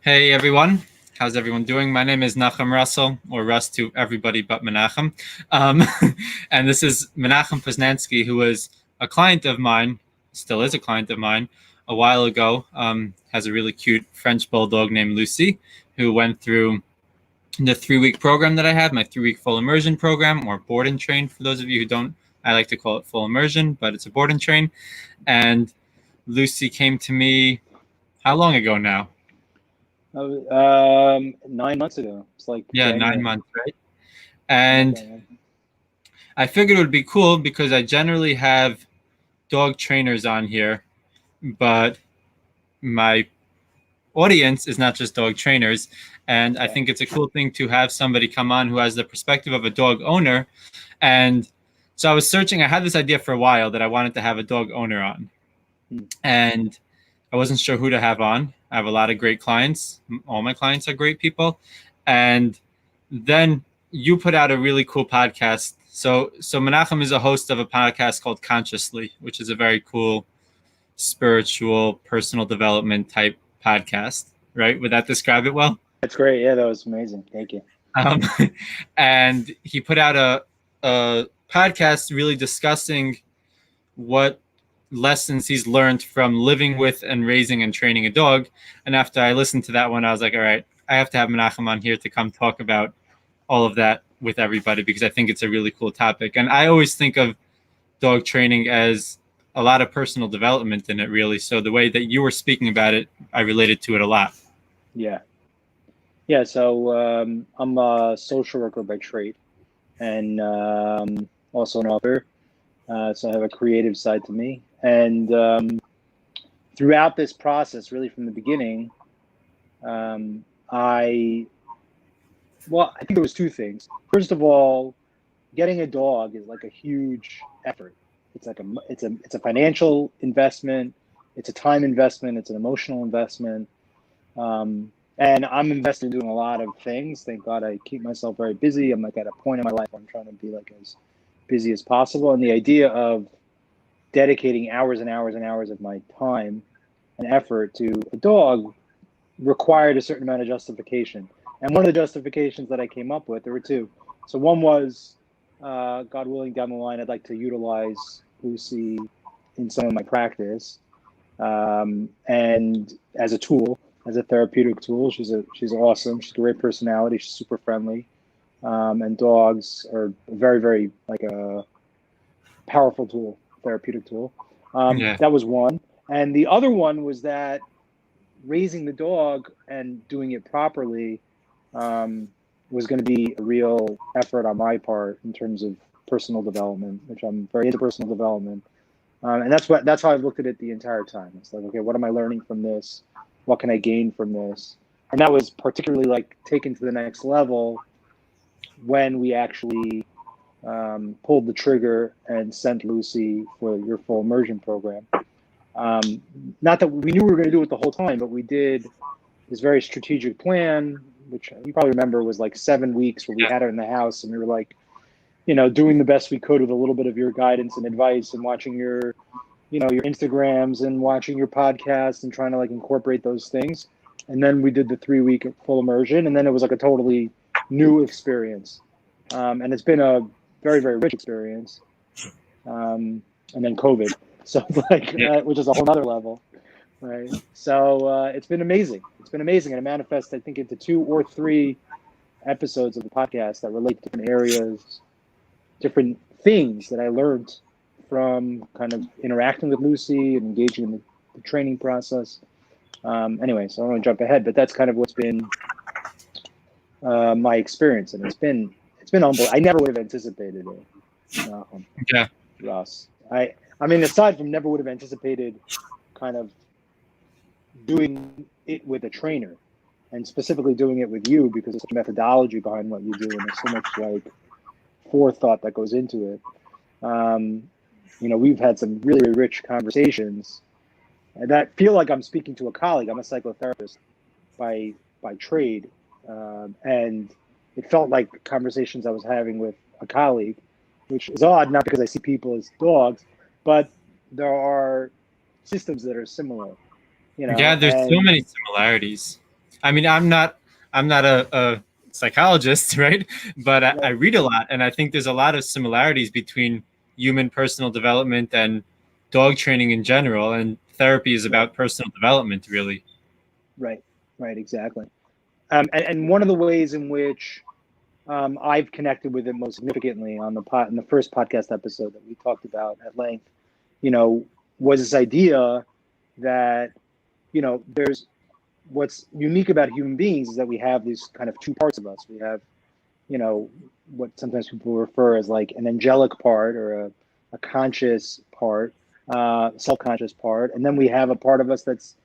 Hey everyone, how's everyone doing? My name is Nochum Russell, or Russ to everybody but Menachem. Um, and this is Menachem Poznanski, who was a client of mine, still is a client of mine, a while ago. Has a really cute French Bulldog named Lucy, who went through the 3-week program that I have, my 3-week full immersion program, or board and train. For those of you who don't, I like to call it full immersion, but it's a board and train. And Lucy came to me, how long ago now? 9 months ago. It's like Yeah, January. 9 months, right? And I figured it would be cool because I generally have dog trainers on here, but my audience is not just dog trainers. And I think it's a cool thing to have somebody come on who has the perspective of a dog owner. And so I was searching, I had this idea for a while that I wanted to have a dog owner on. And I wasn't sure who to have on. I have a lot of great clients. All my clients are great people. And then you put out a really cool podcast. So Menachem is a host of a podcast called Consciously, which is a very cool spiritual personal development type podcast, right? Would that describe it well? That's great. Yeah, that was amazing. Thank you. And he put out a podcast really discussing what lessons he's learned from living with and raising and training a dog. And after I listened to that one, I was like, all right, I have to have Menachem on here to come talk about all of that with everybody because I think it's a really cool topic. And I always think of dog training as a lot of personal development in it, really. So the way that you were speaking about it, I related to it a lot. Yeah. Yeah. So I'm a social worker by trade and also an author. So I have a creative side to me. And throughout this process, really from the beginning, I think there was two things. First of all, getting a dog is like a huge effort. It's like it's a financial investment. It's a time investment. It's an emotional investment. And I'm invested in doing a lot of things. Thank God I keep myself very busy. I'm like at a point in my life where I'm trying to be like as busy as possible. And the idea of dedicating hours and hours and hours of my time and effort to a dog required a certain amount of justification. And one of the justifications that I came up with, there were two. So one was, God willing, down the line, I'd like to utilize Lucy in some of my practice, and as a tool, as a therapeutic tool. She's awesome. She's a great personality. She's super friendly, and dogs are very, very like a powerful tool, therapeutic tool. That was one, and the other one was that raising the dog and doing it properly was going to be a real effort on my part in terms of personal development, which I'm very into personal development. And that's how I've looked at it the entire time. It's like, okay, what am I learning from this? What can I gain from this? And that was particularly like taken to the next level when we actually pulled the trigger and sent Lucy for your full immersion program. Not that we knew we were going to do it the whole time, but we did this very strategic plan, which you probably remember was like 7 weeks where we had her in the house and we were like, doing the best we could with a little bit of your guidance and advice and watching your Instagrams and watching your podcasts and trying to like incorporate those things. And then we did the 3-week full immersion, and then it was like a totally new experience. And it's been a very, very rich experience. And then COVID. So like, which is a whole other level, right? So it's been amazing. It's been amazing. And it manifests, I think, into 2 or 3 episodes of the podcast that relate to different areas, different things that I learned from kind of interacting with Lucy and engaging in the training process. Anyway, so I don't want to jump ahead, but that's kind of what's been my experience. And it's been unbelievable. I never would have anticipated it. Russ. I mean, aside from never would have anticipated kind of doing it with a trainer and specifically doing it with you because there's such a methodology behind what you do and there's so much like forethought that goes into it. We've had some really rich conversations that feel like I'm speaking to a colleague. I'm a psychotherapist by trade. And it felt like conversations I was having with a colleague, which is odd, not because I see people as dogs, but there are systems that are similar. Yeah, there's so many similarities. I mean, I'm not a psychologist, right? But I read a lot, and I think there's a lot of similarities between human personal development and dog training in general. And therapy is about personal development, really. Right, right, exactly. And one of the ways in which I've connected with it most significantly on in the first podcast episode that we talked about at length, was this idea that there's what's unique about human beings is that we have these kind of two parts of us. We have what sometimes people refer as like an angelic part or a conscious part, self-conscious part, and then we have a part of us that's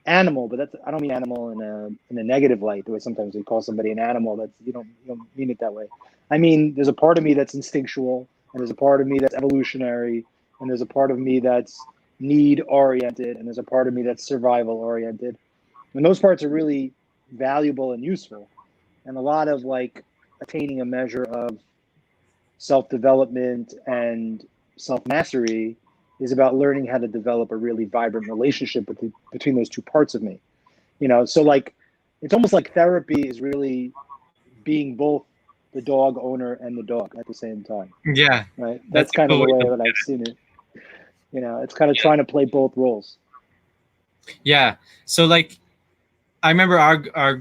animal, but I don't mean animal in a negative light, the way sometimes we call somebody an animal. That's you don't mean it that way. I mean, there's a part of me that's instinctual, and there's a part of me that's evolutionary, and there's a part of me that's need oriented, and there's a part of me that's survival oriented. And those parts are really valuable and useful. And a lot of like attaining a measure of self-development and self-mastery is about learning how to develop a really vibrant relationship between those two parts of me. So like it's almost like therapy is really being both the dog owner and the dog at the same time. Yeah, Right. That's kind of the way that I've seen it. It's kind of trying to play both roles. Yeah. So like I remember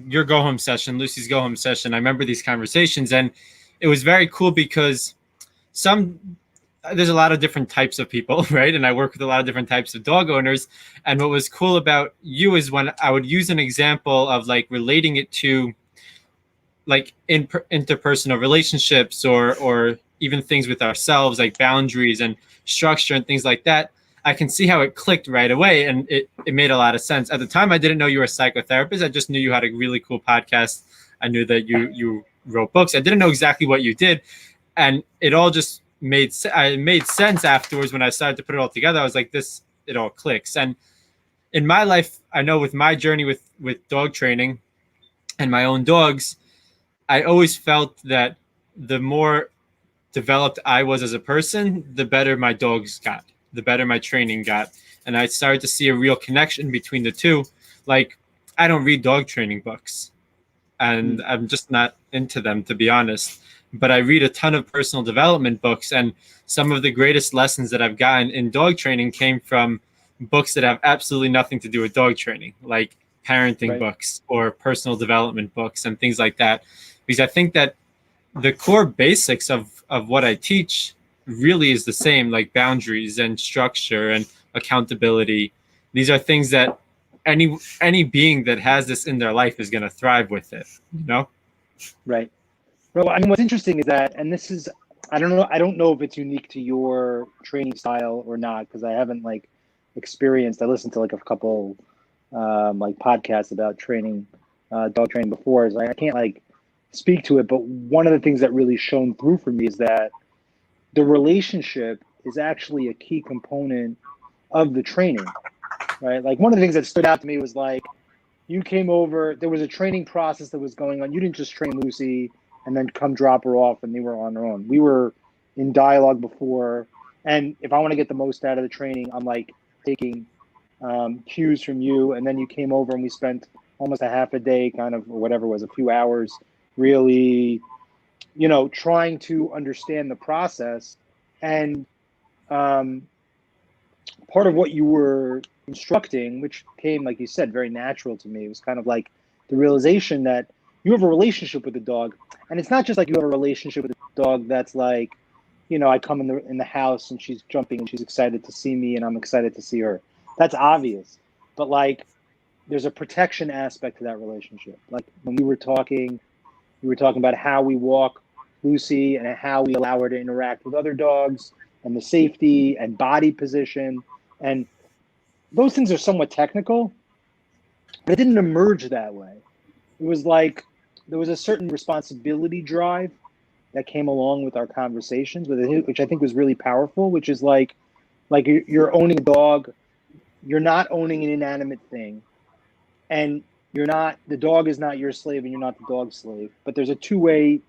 your go home session, Lucy's go home session. I remember these conversations, and it was very cool because there's a lot of different types of people, right? And I work with a lot of different types of dog owners. And what was cool about you is when I would use an example of like relating it to like interpersonal relationships or even things with ourselves, like boundaries and structure and things like that. I can see how it clicked right away, and it made a lot of sense. At the time, I didn't know you were a psychotherapist. I just knew you had a really cool podcast. I knew that you wrote books. I didn't know exactly what you did, and it all just made sense afterwards when I started to put it all together. I was like, it all clicks. And in my life, I know with my journey with dog training and my own dogs, I always felt that the more developed I was as a person, the better my dogs got, the better my training got. And I started to see a real connection between the two. Like, I don't read dog training books, and I'm just not into them, to be honest. But I read a ton of personal development books, and some of the greatest lessons that I've gotten in dog training came from books that have absolutely nothing to do with dog training, like parenting books or personal development books and things like that. Because I think that the core basics of what I teach really is the same, like boundaries and structure and accountability. These are things that any being that has this in their life is going to thrive with it, Right. Well, I mean, what's interesting is that, and this is, I don't know if it's unique to your training style or not, because I haven't like experienced. I listened to like a couple like podcasts about training, dog training before. So I can't like speak to it, but one of the things that really shone through for me is that the relationship is actually a key component of the training, right? Like one of the things that stood out to me was like, you came over, there was a training process that was going on. You didn't just train Lucy and then come drop her off and they were on their own. We were in dialogue before. And if I want to get the most out of the training, I'm like taking cues from you. And then you came over and we spent almost a half a day, kind of, or whatever it was, a few hours, really, trying to understand the process. And part of what you were instructing, which came, like you said, very natural to me, was kind of like the realization that you have a relationship with the dog. And it's not just like you have a relationship with the dog that's like, I come in the house and she's jumping and she's excited to see me and I'm excited to see her. That's obvious. But like, there's a protection aspect to that relationship. Like when we were talking about how we walk Lucy and how we allow her to interact with other dogs and the safety and body position. And those things are somewhat technical, but it didn't emerge that way. It was like there was a certain responsibility drive that came along with our conversations, which I think was really powerful, which is like you're owning a dog. You're not owning an inanimate thing. And the dog is not your slave and you're not the dog's slave. But there's a two-way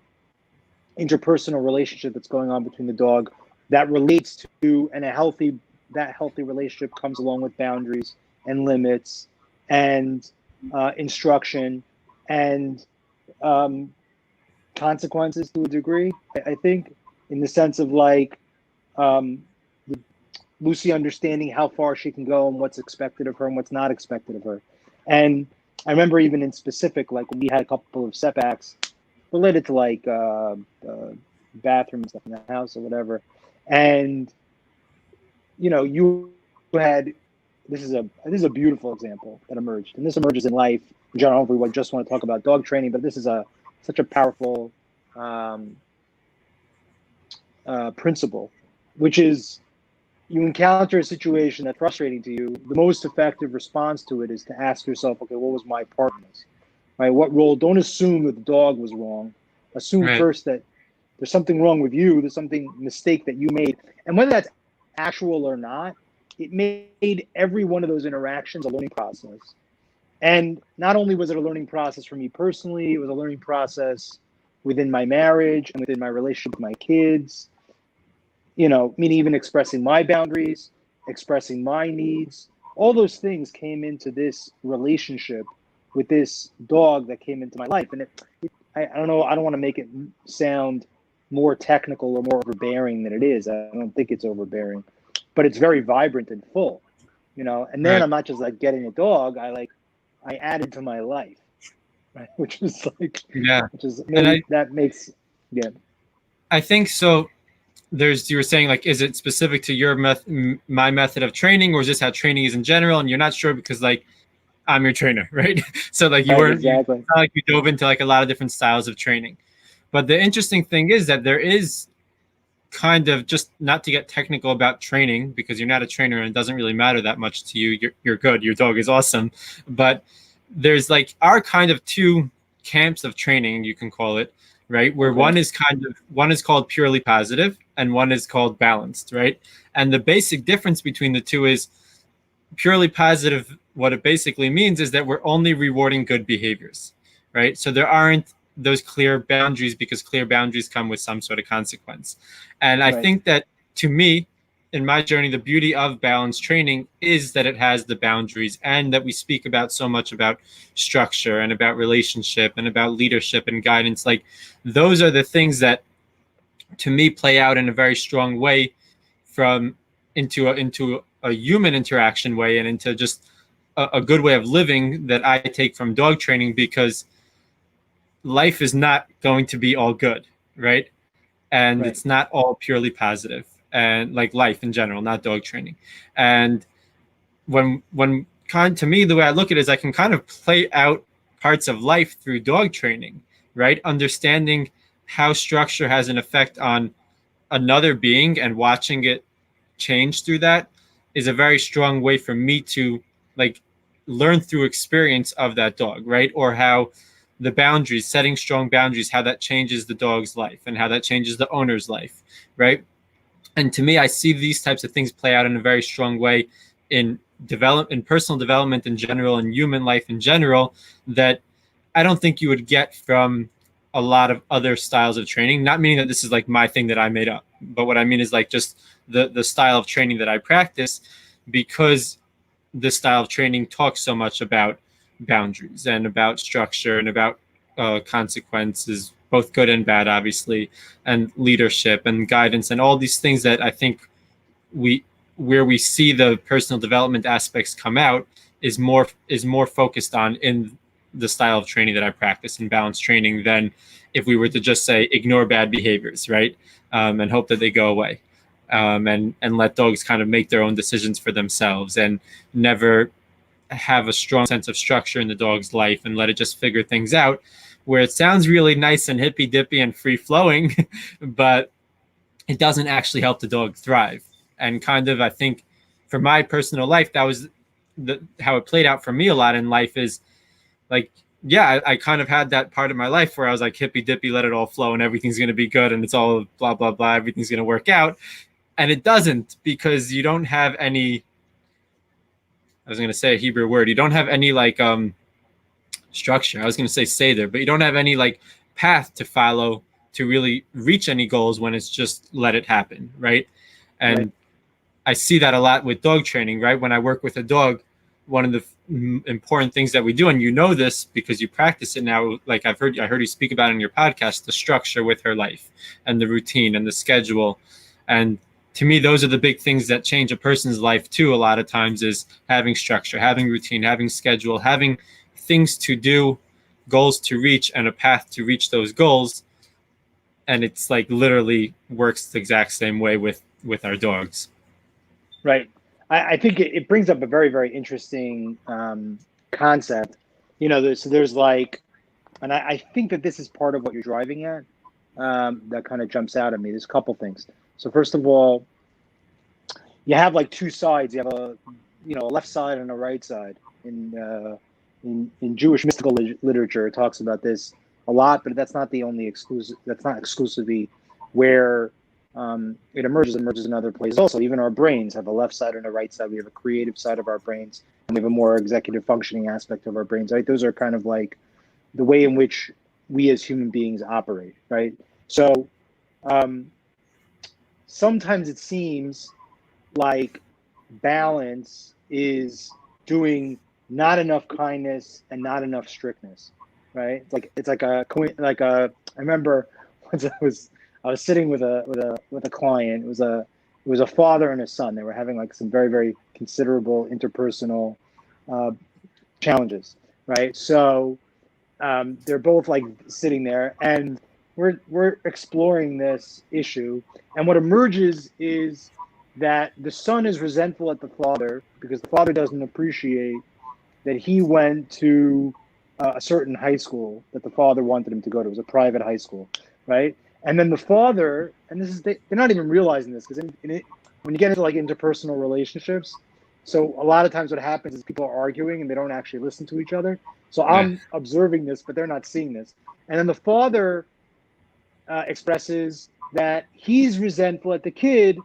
interpersonal relationship that's going on between the dog that relates to, and that healthy relationship comes along with boundaries and limits and instruction and consequences to a degree. I think in the sense of like um, Lucy understanding how far she can go and what's expected of her and what's not expected of her. And I remember even in specific, like when we had a couple of setbacks related to like bathroom stuff in the house or whatever. And, you know, you had, this is a beautiful example that emerged, and this emerges in life in general. We just want to talk about dog training, but this is such a powerful principle, which is you encounter a situation that's frustrating to you. The most effective response to it is to ask yourself, okay, what was my part in this? Right? What role? Don't assume that the dog was wrong. Assume first that there's something wrong with you. There's something mistake that you made, and whether that's actual or not, it made every one of those interactions a learning process. And not only was it a learning process for me personally, it was a learning process within my marriage and within my relationship with my kids. You know, meaning even expressing my boundaries, expressing my needs. All those things came into this relationship with this dog that came into my life. And I don't know, I don't want to make it sound more technical or more overbearing than it is. I don't think it's overbearing, but it's very vibrant and full, you know. And then I'm not just like getting a dog. I added to my life, right? Which is like, that makes, I think so. You were saying like, is it specific to your my method of training, or is this how training is in general? And you're not sure because like I'm your trainer, right? So like you weren't exactly. Like you dove into like a lot of different styles of training. But the interesting thing is that there is kind of, just not to get technical about training because you're not a trainer and it doesn't really matter that much to you. You're good. Your dog is awesome. But there's like our kind of two camps of training, you can call it, right? Where one is called purely positive and one is called balanced, right? And the basic difference between the two is purely positive. What it basically means is that we're only rewarding good behaviors, right? So there aren't those clear boundaries because clear boundaries come with some sort of consequence. And I think that, to me, in my journey, the beauty of balanced training is that it has the boundaries, and that we speak about so much about structure and about relationship and about leadership and guidance. Like those are the things that, to me, play out in a very strong way into a human interaction way and into just a good way of living that I take from dog training, because life is not going to be all good, right? And it's not all purely positive, and like life in general, not dog training. And to me, the way I look at it is I can kind of play out parts of life through dog training, right? Understanding how structure has an effect on another being and watching it change through that is a very strong way for me to like learn through experience of that dog, right? Or how the boundaries, setting strong boundaries, how that changes the dog's life and how that changes the owner's life, right? And to me, I see these types of things play out in a very strong way in personal development in general and human life in general, that I don't think you would get from a lot of other styles of training. Not meaning that this is like my thing that I made up, but what I mean is like just the style of training that I practice, because this style of training talks so much about boundaries and about structure and about consequences, both good and bad, obviously, and leadership and guidance and all these things that I think where we see the personal development aspects come out is more focused on in the style of training that I practice in balanced training than if we were to just say ignore bad behaviors, right? And hope that they go away, and let dogs kind of make their own decisions for themselves and never have a strong sense of structure in the dog's life and let it just figure things out, where it sounds really nice and hippy dippy and free flowing, but it doesn't actually help the dog thrive. And kind of, I think for my personal life, that was how it played out for me a lot in life is like, yeah, I kind of had that part of my life where I was like hippy dippy, let it all flow and everything's going to be good. And it's all blah, blah, blah. Everything's going to work out. And it doesn't, because you don't have any, I was going to say a Hebrew word. You don't have any like structure. I was going to say seder, but you don't have any like path to follow to really reach any goals when it's just let it happen, right? And I see that a lot with dog training, right? When I work with a dog, one of important things that we do, and you know this because you practice it now. Like I heard you speak about in your podcast, the structure with her life and the routine and the schedule. And to me, those are the big things that change a person's life too. A lot of times is having structure, having routine, having schedule, having things to do, goals to reach, and a path to reach those goals. And it's like literally works the exact same way with our dogs. Right. I think it brings up a very, very interesting concept. There's like, and I think that this is part of what you're driving at, that kind of jumps out at me. There's a couple things. So first of all, you have like two sides. You have a left side and a right side. In Jewish mystical literature, it talks about this a lot, but that's not the only exclusive. That's not exclusively where it emerges in other places. Also, even our brains have a left side and a right side. We have a creative side of our brains, and we have a more executive functioning aspect of our brains. Right? Those are kind of like the way in which we as human beings operate. Right? So sometimes it seems like balance is doing not enough kindness and not enough strictness. Right? I remember once I was sitting with a client. It was a father and a son. They were having like some very, very considerable interpersonal challenges, right? So they're both like sitting there, and we're exploring this issue. And what emerges is that the son is resentful at the father because the father doesn't appreciate that he went to a certain high school that the father wanted him to go to. It was a private high school, right? And then the father, and they're not even realizing this because when you get into like interpersonal relationships, so a lot of times what happens is people are arguing and they don't actually listen to each other. So I'm observing this, but they're not seeing this. And then the father expresses that he's resentful at the kid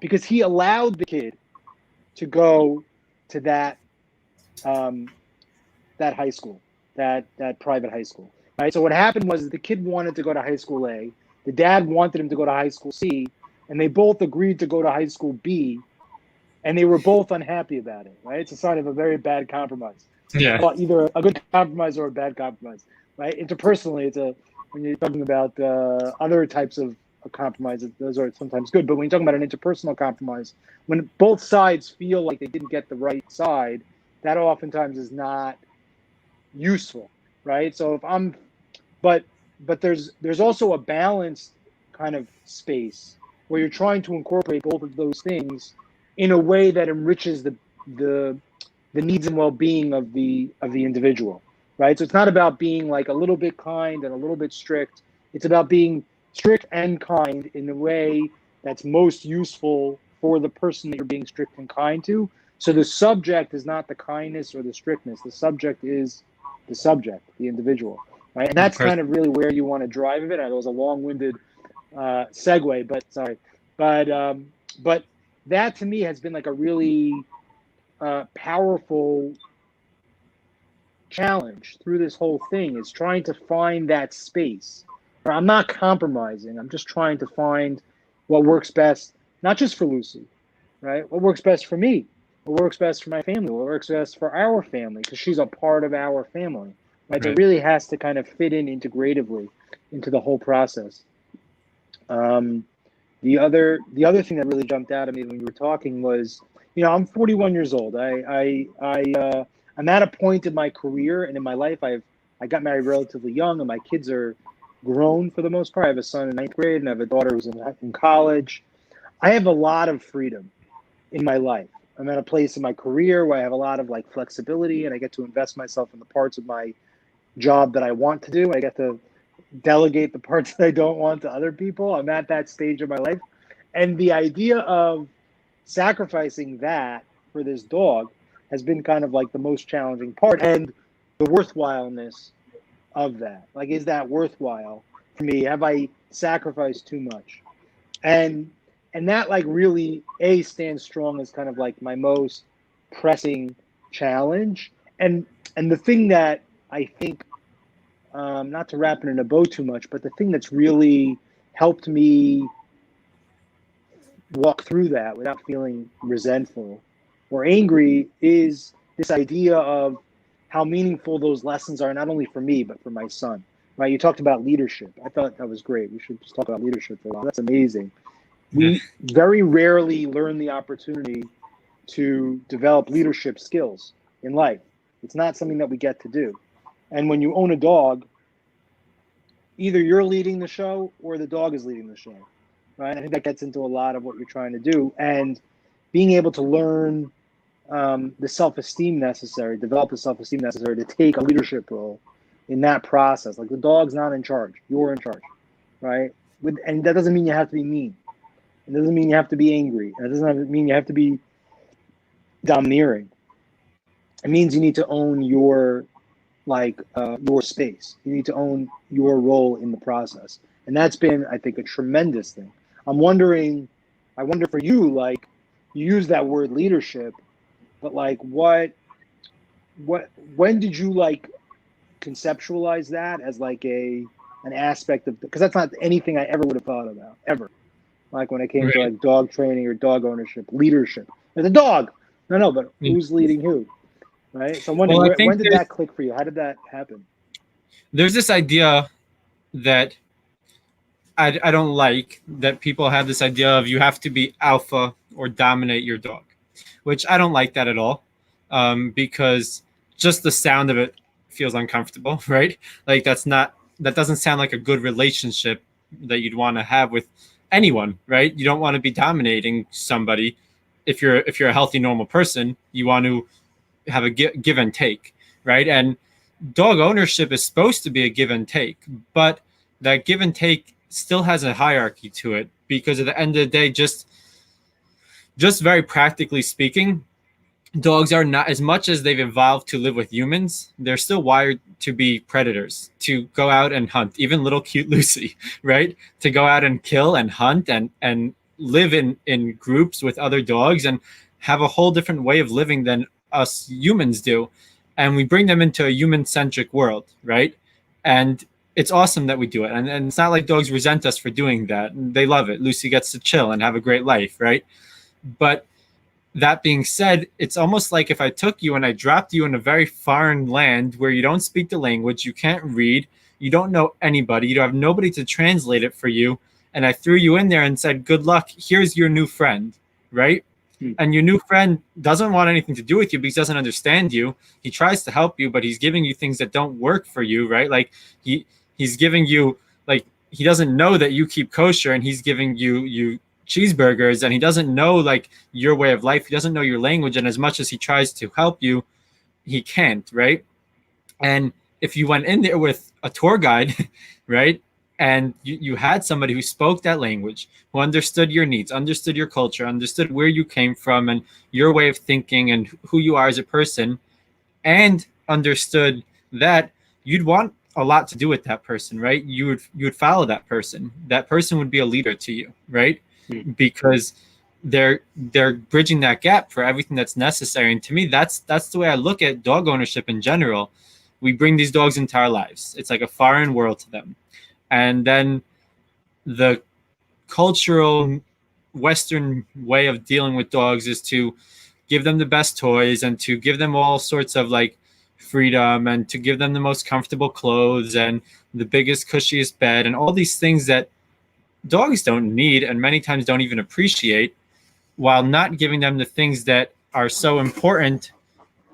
because he allowed the kid to go to that high school, that private high school, right? So what happened was the kid wanted to go to high school A, the dad wanted him to go to high school C, and they both agreed to go to high school B, and they were both unhappy about it, right? It's a sign of a very bad compromise. Yeah. Well, either a good compromise or a bad compromise, right? Interpersonally, when you're talking about other types of compromises, those are sometimes good. But when you're talking about an interpersonal compromise, when both sides feel like they didn't get the right side, that oftentimes is not useful, right? So but there's also a balanced kind of space where you're trying to incorporate both of those things in a way that enriches the needs and well-being of the individual, right? So it's not about being like a little bit kind and a little bit strict. It's about being strict and kind in a way that's most useful for the person that you're being strict and kind to. So the subject is not the kindness or the strictness. The subject is the subject, the individual, right? And that's kind of really where you want to drive it. I know it was a long-winded segue, but sorry. But that to me has been like a really powerful challenge through this whole thing, is trying to find that space. I'm not compromising. I'm just trying to find what works best, not just for Lucy, right? What works best for me? What works best for my family? What works best for our family? Because she's a part of our family, right? So it really has to kind of fit in integratively into the whole process. The other thing that really jumped out at me when you were talking was, I'm 41 years old. I'm at a point in my career and in my life. I got married relatively young, and my kids are grown for the most part. I have a son in 9th grade, and I have a daughter who's in college. I have a lot of freedom in my life. I'm at a place in my career where I have a lot of like flexibility, and I get to invest myself in the parts of my job that I want to do. I get to delegate the parts that I don't want to other people. I'm at that stage of my life. And the idea of sacrificing that for this dog has been kind of like the most challenging part, and the worthwhileness of that. Like, is that worthwhile for me? Have I sacrificed too much? And that like really stands strong as kind of like my most pressing challenge. And the thing that I think, not to wrap it in a bow too much, but the thing that's really helped me walk through that without feeling resentful or angry is this idea of how meaningful those lessons are, not only for me, but for my son, right? You talked about leadership. I thought that was great. We should just talk about leadership for a while. That's amazing. We very rarely learn the opportunity to develop leadership skills in life. It's not something that we get to do. And when you own a dog, either you're leading the show or the dog is leading the show, right? I think that gets into a lot of what you're trying to do. And being able to learn the self-esteem necessary, develop the self-esteem necessary to take a leadership role in that process. Like the dog's not in charge, you're in charge, right? And that doesn't mean you have to be mean. It doesn't mean you have to be angry. It doesn't mean you have to be domineering. It means you need to own your space. You need to own your role in the process. And that's been, I think, a tremendous thing. I wonder for you, like, you use that word leadership, but like when did you like conceptualize that as like an aspect of, because that's not anything I ever would have thought about, ever. Like when it came to like dog training or dog ownership, leadership. There's a dog. No, but who's leading who? Right. So I'm wondering, when did that click for you? How did that happen? There's this idea that I don't like, that people have this idea of you have to be alpha or dominate your dog, which I don't like that at all, because just the sound of it feels uncomfortable, right? Like that doesn't sound like a good relationship that you'd want to have with anyone, right? You don't want to be dominating somebody. If you're a healthy, normal person, you want to have a give and take, right? And dog ownership is supposed to be a give and take, but that give and take still has a hierarchy to it, because at the end of the day, just very practically speaking, dogs are not, as much as they've evolved to live with humans, they're still wired to be predators, to go out and hunt. Even little cute Lucy, right? To go out and kill and hunt and live in groups with other dogs and have a whole different way of living than us humans do. And we bring them into a human-centric world, right? And it's awesome that we do it. And it's not like dogs resent us for doing that. They love it. Lucy gets to chill and have a great life, right? But that being said, it's almost like if I took you and I dropped you in a very foreign land where you don't speak the language, you can't read, you don't know anybody, you have nobody to translate it for you, and I threw you in there and said, good luck, here's your new friend, right? And your new friend doesn't want anything to do with you because he doesn't understand you. He tries to help you, but he's giving you things that don't work for you, right? Like he's giving you, like, he doesn't know that you keep kosher, and he's giving you cheeseburgers, and he doesn't know like your way of life. He doesn't know your language, and as much as he tries to help you, he can't, right? And if you went in there with a tour guide, right, and you had somebody who spoke that language, who understood your needs, understood your culture, understood where you came from and your way of thinking and who you are as a person, and understood that, you'd want a lot to do with that person, right? You would follow that person. That person would be a leader to you, right? Because they're bridging that gap for everything that's necessary. And to me, that's the way I look at dog ownership in general. We bring these dogs into our lives. It's like a foreign world to them. And then the cultural Western way of dealing with dogs is to give them the best toys and to give them all sorts of like freedom and to give them the most comfortable clothes and the biggest, cushiest bed and all these things that dogs don't need and many times don't even appreciate, while not giving them the things that are so important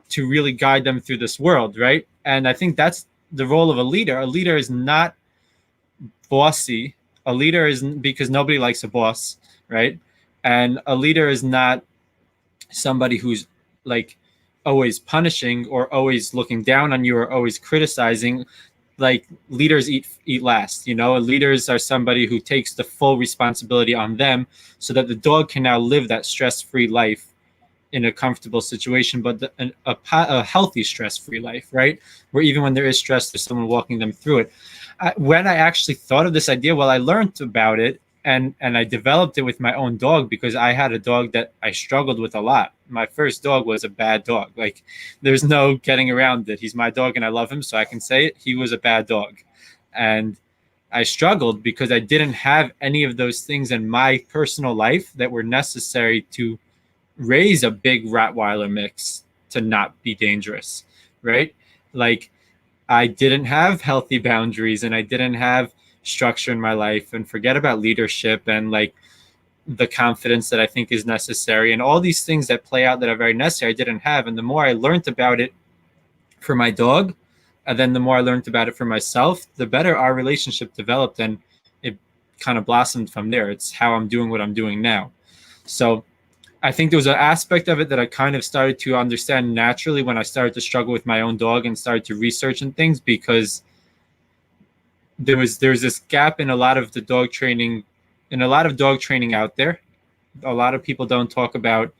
to really guide them through this world, right? And I think that's the role of a leader. A leader is not bossy. A leader isn't, because nobody likes a boss, right? And a leader is not somebody who's like always punishing or always looking down on you or always criticizing. Like leaders eat last, you know. Leaders are somebody who takes the full responsibility on them so that the dog can now live that stress-free life in a comfortable situation, but a healthy stress-free life, right? Where even when there is stress, there's someone walking them through it. When I actually thought of this idea, well, I learned about it and I developed it with my own dog, because I had a dog that I struggled with a lot. My first dog was a bad dog. Like, there's no getting around it. He's my dog and I love him, so I can say it. He was a bad dog. And I struggled because I didn't have any of those things in my personal life that were necessary to raise a big Rottweiler mix. to not be dangerous, right? Like I didn't have healthy boundaries and I didn't have structure in my life, and forget about leadership and like the confidence that I think is necessary and all these things that play out that are very necessary I didn't have. And the more I learned about it for my dog, and then the more I learned about it for myself, the better our relationship developed, and it kind of blossomed from there. It's how I'm doing what I'm doing now. So I think there was an aspect of it that I kind of started to understand naturally when I started to struggle with my own dog and started to research and things, because there's this gap in a lot of the dog training, out there. A lot of people don't talk about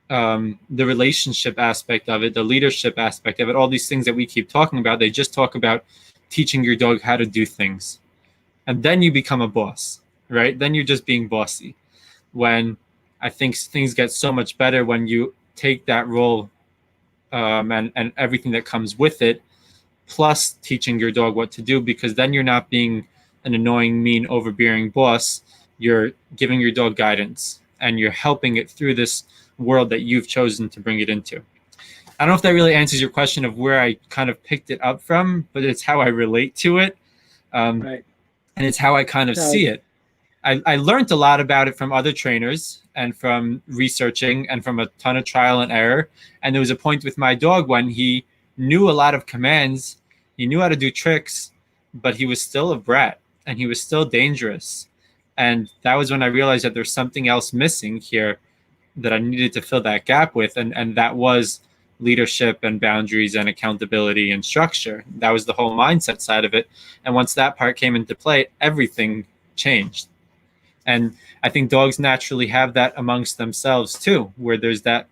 the relationship aspect of it, the leadership aspect of it, all these things that we keep talking about. They just talk about teaching your dog how to do things. And then you become a boss, right? Then you're just being bossy. When I think things get so much better when you take that role and everything that comes with it, plus teaching your dog what to do, because then you're not being an annoying, mean, overbearing boss. You're giving your dog guidance and you're helping it through this world that you've chosen to bring it into. I don't know if that really answers your question of where I kind of picked it up from, but it's how I relate to it. Right. And it's how I kind of see it. I learned a lot about it from other trainers and from researching and from a ton of trial and error. And there was a point with my dog when he knew a lot of commands, he knew how to do tricks, but he was still a brat and he was still dangerous. And that was when I realized that there's something else missing here that I needed to fill that gap with. And that was leadership and boundaries and accountability and structure. That was the whole mindset side of it. And once that part came into play, everything changed. And I think dogs naturally have that amongst themselves too, where there's that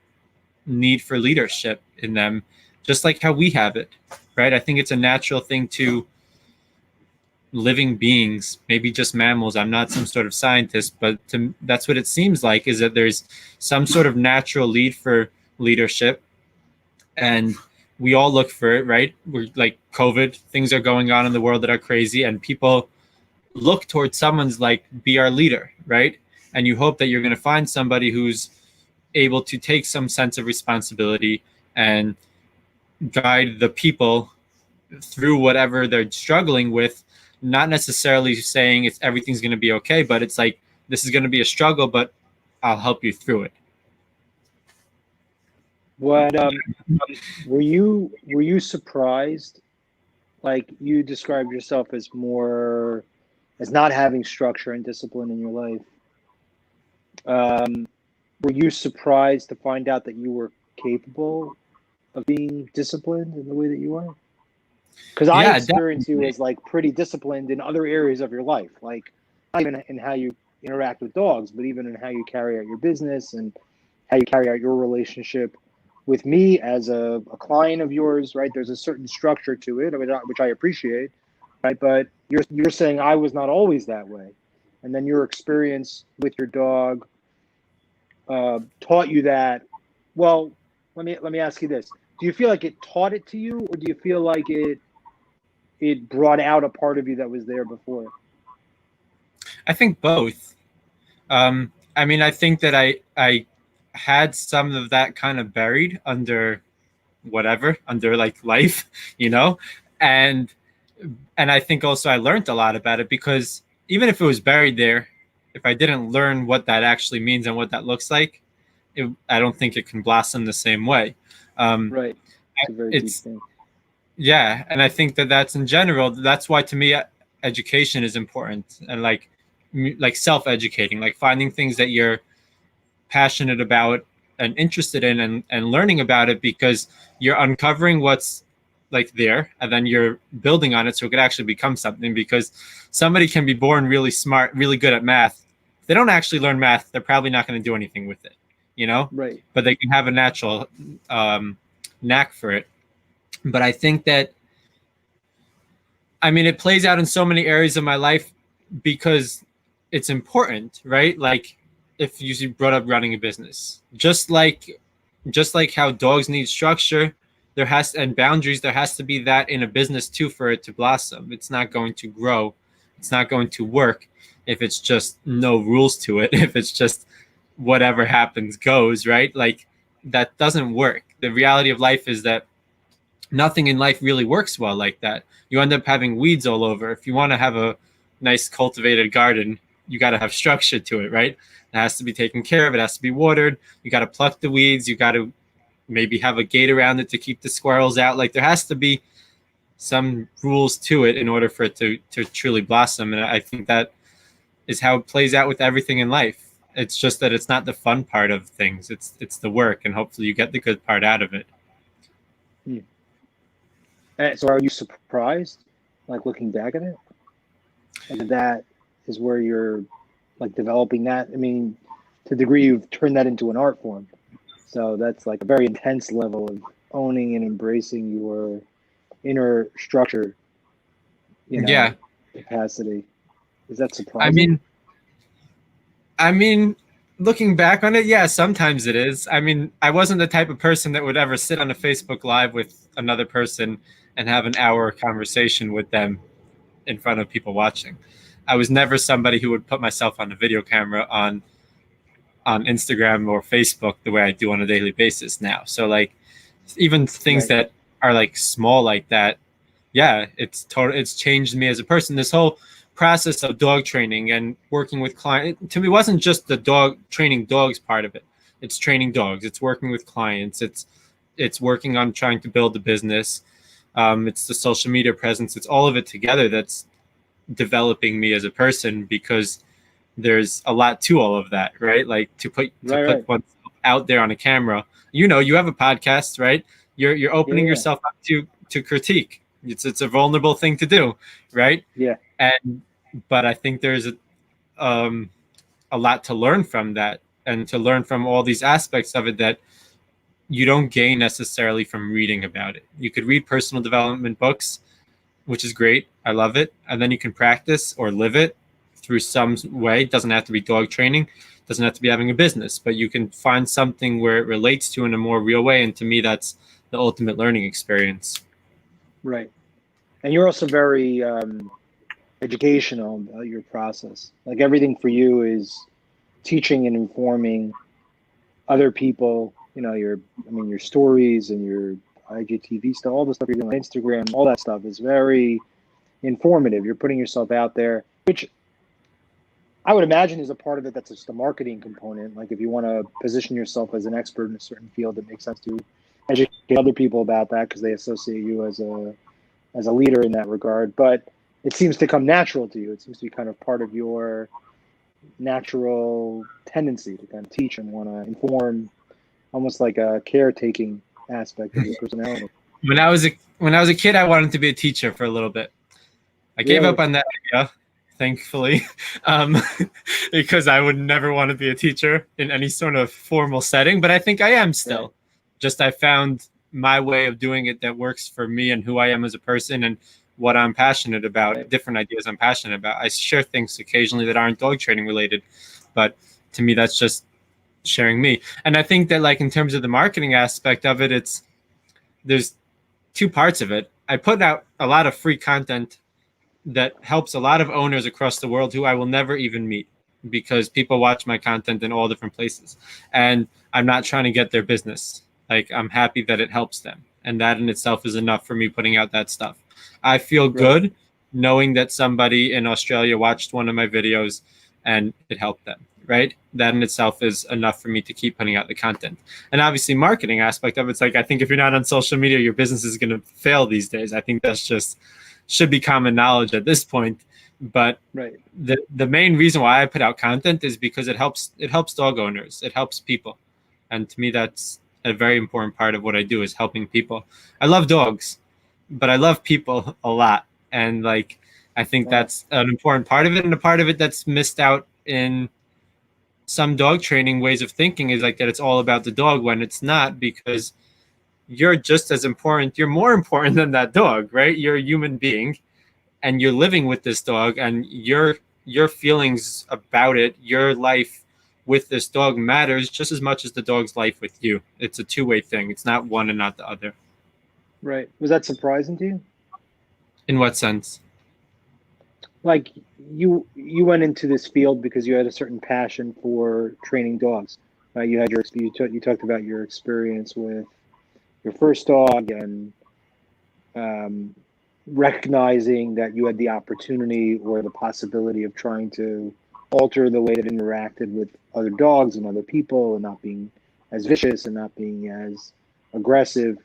need for leadership in them, just like how we have it, right? I think it's a natural thing to living beings, maybe just mammals. I'm not some sort of scientist, but that's what it seems like, is that there's some sort of natural need for leadership. And we all look for it, right? We're like COVID, things are going on in the world that are crazy, and people look towards someone's like, be our leader, right? And you hope that you're going to find somebody who's able to take some sense of responsibility and guide the people through whatever they're struggling with, not necessarily saying everything's going to be okay, but it's like, this is going to be a struggle, but I'll help you through it. What were you surprised? Like, you described yourself as not having structure and discipline in your life. Were you surprised to find out that you were capable of being disciplined in the way that you are? Because I experienced you as like pretty disciplined in other areas of your life, like not even in how you interact with dogs, but even in how you carry out your business and how you carry out your relationship with me as a client of yours, right? There's a certain structure to it, which I appreciate, right? But you're saying I was not always that way, and then your experience with your dog taught you that. Well, let me ask you this: do you feel like it taught it to you, or do you feel like it brought out a part of you that was there before? I think both. I mean, I think that I had some of that kind of buried under like life, you know, and I think also I learned a lot about it, because even if it was buried there, if I didn't learn what that actually means and what that looks like, I don't think it can blossom the same way. Right. It's a very deep thing. Yeah. And I think that's in general, that's why to me, education is important, and like self-educating, like finding things that you're passionate about and interested in, and learning about it, because you're uncovering what's like there, and then you're building on it so it could actually become something. Because somebody can be born really smart, really good at math. If they don't actually learn math, they're probably not going to do anything with it, you know? Right. But they can have a natural knack for it. But I think that, I mean, it plays out in so many areas of my life because it's important, right? Like, if you brought up running a business, just like how dogs need structure, and boundaries, there has to be that in a business too for it to blossom. It's not going to grow, it's not going to work if it's just no rules to it, if it's just whatever happens goes, right? Like, that doesn't work. the reality of life is that nothing in life really works well like that. You end up having weeds all over. If you want to have a nice cultivated garden, you got to have structure to it, right? It has to be taken care of. It has to be watered. You got to pluck the weeds. You got to maybe have a gate around it to keep the squirrels out. Like there has to be some rules to it in order for it to truly blossom. And I think that is how it plays out with everything in life. It's just that it's not the fun part of things. It's the work, and hopefully you get the good part out of it. So are you surprised, like looking back at it? And that is where you're like developing that. I mean, to the degree you've turned that into an art form. So that's like a very intense level of owning and embracing your inner structure, capacity. Is that surprising? I mean, looking back on it, yeah, sometimes it is. I mean, I wasn't the type of person that would ever sit on a Facebook Live with another person and have an hour conversation with them in front of people watching. I was never somebody who would put myself on a video camera on Instagram or Facebook the way I do on a daily basis now. So like even things that are like small like that, yeah, it's changed me as a person. This whole process of dog training and working with clients, to me, wasn't just the dog training dogs part of it. It's training dogs. It's working with clients. It's working on trying to build a business. It's the social media presence. It's all of it together that's developing me as a person, because there's a lot to all of that, right? Like to put oneself out there on a camera. You have a podcast, right? You're opening yourself up to critique. It's a vulnerable thing to do, right? Yeah. But I think there's a lot to learn from that, and to learn from all these aspects of it that you don't gain necessarily from reading about it. You could read personal development books, which is great. I love it. And then you can practice or live it through some way. It doesn't have to be dog training. It doesn't have to be having a business, but you can find something where it relates to in a more real way. And to me, that's the ultimate learning experience. Right. And you're also very educational about your process. Like everything for you is teaching and informing other people, your stories and your IGTV stuff, all the stuff you're doing on Instagram, all that stuff is very informative. You're putting yourself out there, which I would imagine is a part of it. That's just a marketing component. Like if you want to position yourself as an expert in a certain field, it makes sense to educate other people about that because they associate you as a leader in that regard. But it seems to come natural to you. It seems to be kind of part of your natural tendency to kind of teach and want to inform, almost like a caretaking aspect of your personality. When I was a kid, I wanted to be a teacher for a little bit. I gave up on that idea, thankfully, because I would never want to be a teacher in any sort of formal setting. But I think I am still. Right. Just I found my way of doing it that works for me and who I am as a person and what I'm passionate about, right. Different ideas I'm passionate about. I share things occasionally that aren't dog training related, but to me, that's just sharing me. And I think that like in terms of the marketing aspect of it, there's two parts of it. I put out a lot of free content that helps a lot of owners across the world who I will never even meet, because people watch my content in all different places. And I'm not trying to get their business. Like I'm happy that it helps them. And that in itself is enough for me putting out that stuff. I feel good knowing that somebody in Australia watched one of my videos and it helped them, right? That in itself is enough for me to keep putting out the content. And obviously marketing aspect of it's like, I think if you're not on social media, your business is going to fail these days. I think that's just should be common knowledge at this point. But the main reason why I put out content is because it helps dog owners. It helps people. And to me, that's a very important part of what I do is helping people. I love dogs, but I love people a lot. And like, I think that's an important part of it. And a part of it that's missed out in some dog training ways of thinking is like that it's all about the dog when it's not, because you're just as important. You're more important than that dog, right? You're a human being and you're living with this dog, and your feelings about it, your life with this dog matters just as much as the dog's life with you. It's a two-way thing. It's not one and not the other. Right. Was that surprising to you? In what sense? Like you went into this field because you had a certain passion for training dogs. You had you talked about your experience with your first dog and recognizing that you had the opportunity or the possibility of trying to alter the way that it interacted with other dogs and other people, and not being as vicious and not being as aggressive,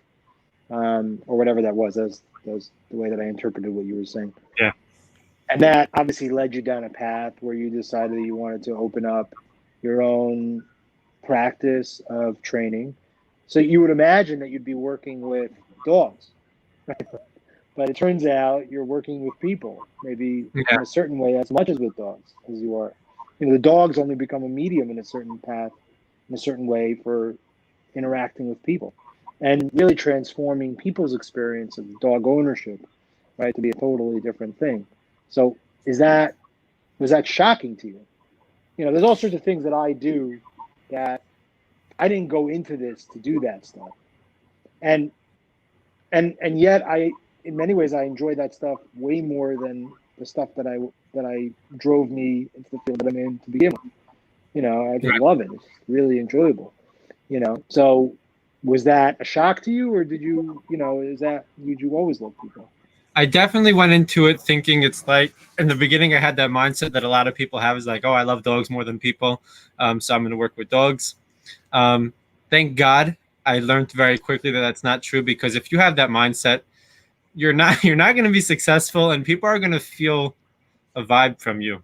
or whatever that was. That was the way that I interpreted what you were saying. Yeah. And that obviously led you down a path where you decided that you wanted to open up your own practice of training. So you would imagine that you'd be working with dogs, right? But it turns out you're working with people, maybe in a certain way as much as with dogs as you are. You know, the dogs only become a medium in a certain path, in a certain way for interacting with people, and really transforming people's experience of dog ownership, right, to be a totally different thing. So was that shocking to you? You know, there's all sorts of things that I do that I didn't go into this to do that stuff. And yet in many ways, I enjoy that stuff way more than the stuff that I drove me into the field that I'm in to begin with. You know, I just love it. It's really enjoyable. You know, so was that a shock to you, or did you always love people? I definitely went into it thinking it's like, in the beginning, I had that mindset that a lot of people have, is like, oh, I love dogs more than people, so I'm going to work with dogs. Thank God I learned very quickly that that's not true, because if you have that mindset, you're not going to be successful, and people are going to feel a vibe from you.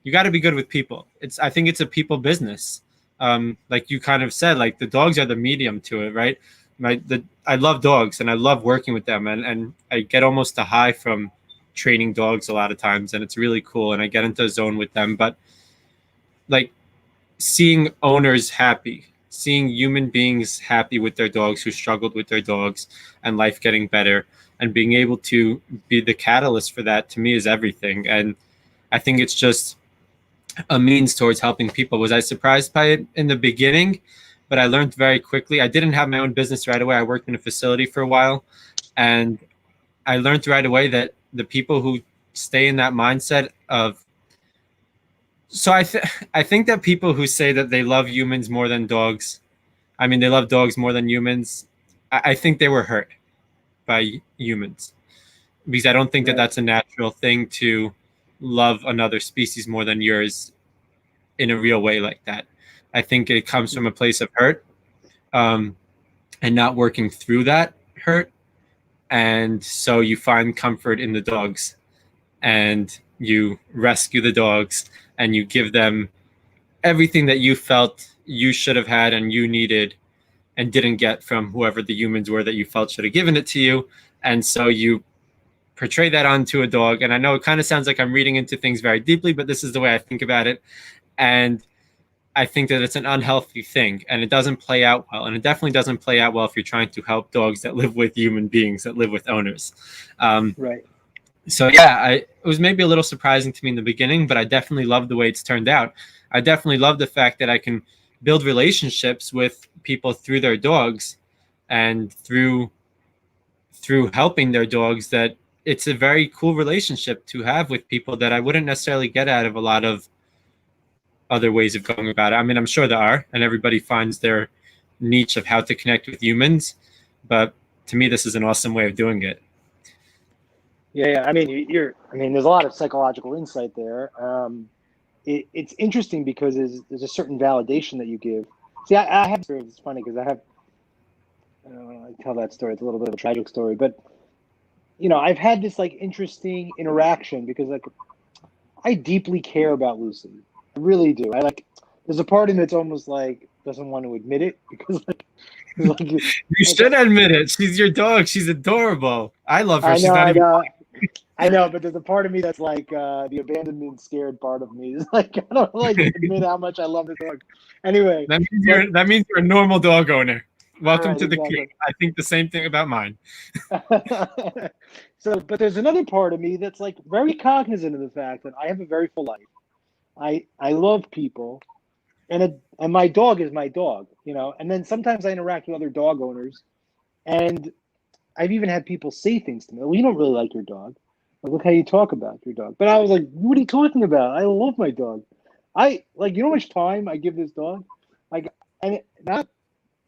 You got to be good with people. I think it's a people business. Like you kind of said, like the dogs are the medium to it, right? I love dogs and I love working with them, and I get almost a high from training dogs a lot of times, and it's really cool, and I get into a zone with them. But like seeing owners happy, seeing human beings happy with their dogs who struggled with their dogs, and life getting better, and being able to be the catalyst for that, to me, is everything. And I think it's just a means towards helping people. Was I surprised by it in the beginning? But I learned very quickly. I didn't have my own business right away. I worked in a facility for a while, and I learned right away that the people who stay in that mindset of, so I think that people who say that they love humans more than dogs, I mean, they love dogs more than humans, I think they were hurt by humans, because I don't think that that's a natural thing to love another species more than yours in a real way like that. I think it comes from a place of hurt, and not working through that hurt. And so you find comfort in the dogs, and you rescue the dogs, and you give them everything that you felt you should have had and you needed and didn't get from whoever the humans were that you felt should have given it to you. And so you portray that onto a dog. And I know it kind of sounds like I'm reading into things very deeply, but this is the way I think about it. And I think that it's an unhealthy thing, and it doesn't play out well. And it definitely doesn't play out well if you're trying to help dogs that live with human beings, that live with owners. Right. So yeah, it was maybe a little surprising to me in the beginning, but I definitely love the way it's turned out. I definitely love the fact that I can build relationships with people through their dogs, and through helping their dogs, that it's a very cool relationship to have with people that I wouldn't necessarily get out of a lot of other ways of going about it. I mean, I'm sure there are, and everybody finds their niche of how to connect with humans, but to me, this is an awesome way of doing it. Yeah. I mean, there's a lot of psychological insight there. It's interesting because there's a certain validation that you give. See, I have, it's funny because I tell that story. It's a little bit of a tragic story, but I've had this like interesting interaction because like I deeply care about Lucy. I really do. There's a part of me that's almost like doesn't want to admit it because you should admit it. She's your dog. She's adorable. I love her. I know, but there's a part of me that's like the abandonment scared part of me. It's like I don't like admit how much I love the dog. Anyway, that means you're a normal dog owner. Welcome to the exactly. club. I think the same thing about mine. But there's another part of me that's like very cognizant of the fact that I have a very full life. I love people, and my dog is my dog, And then sometimes I interact with other dog owners, and I've even had people say things to me. Well, you don't really like your dog. Like, look how you talk about your dog. But I was like, what are you talking about? I love my dog. You know how much time I give this dog?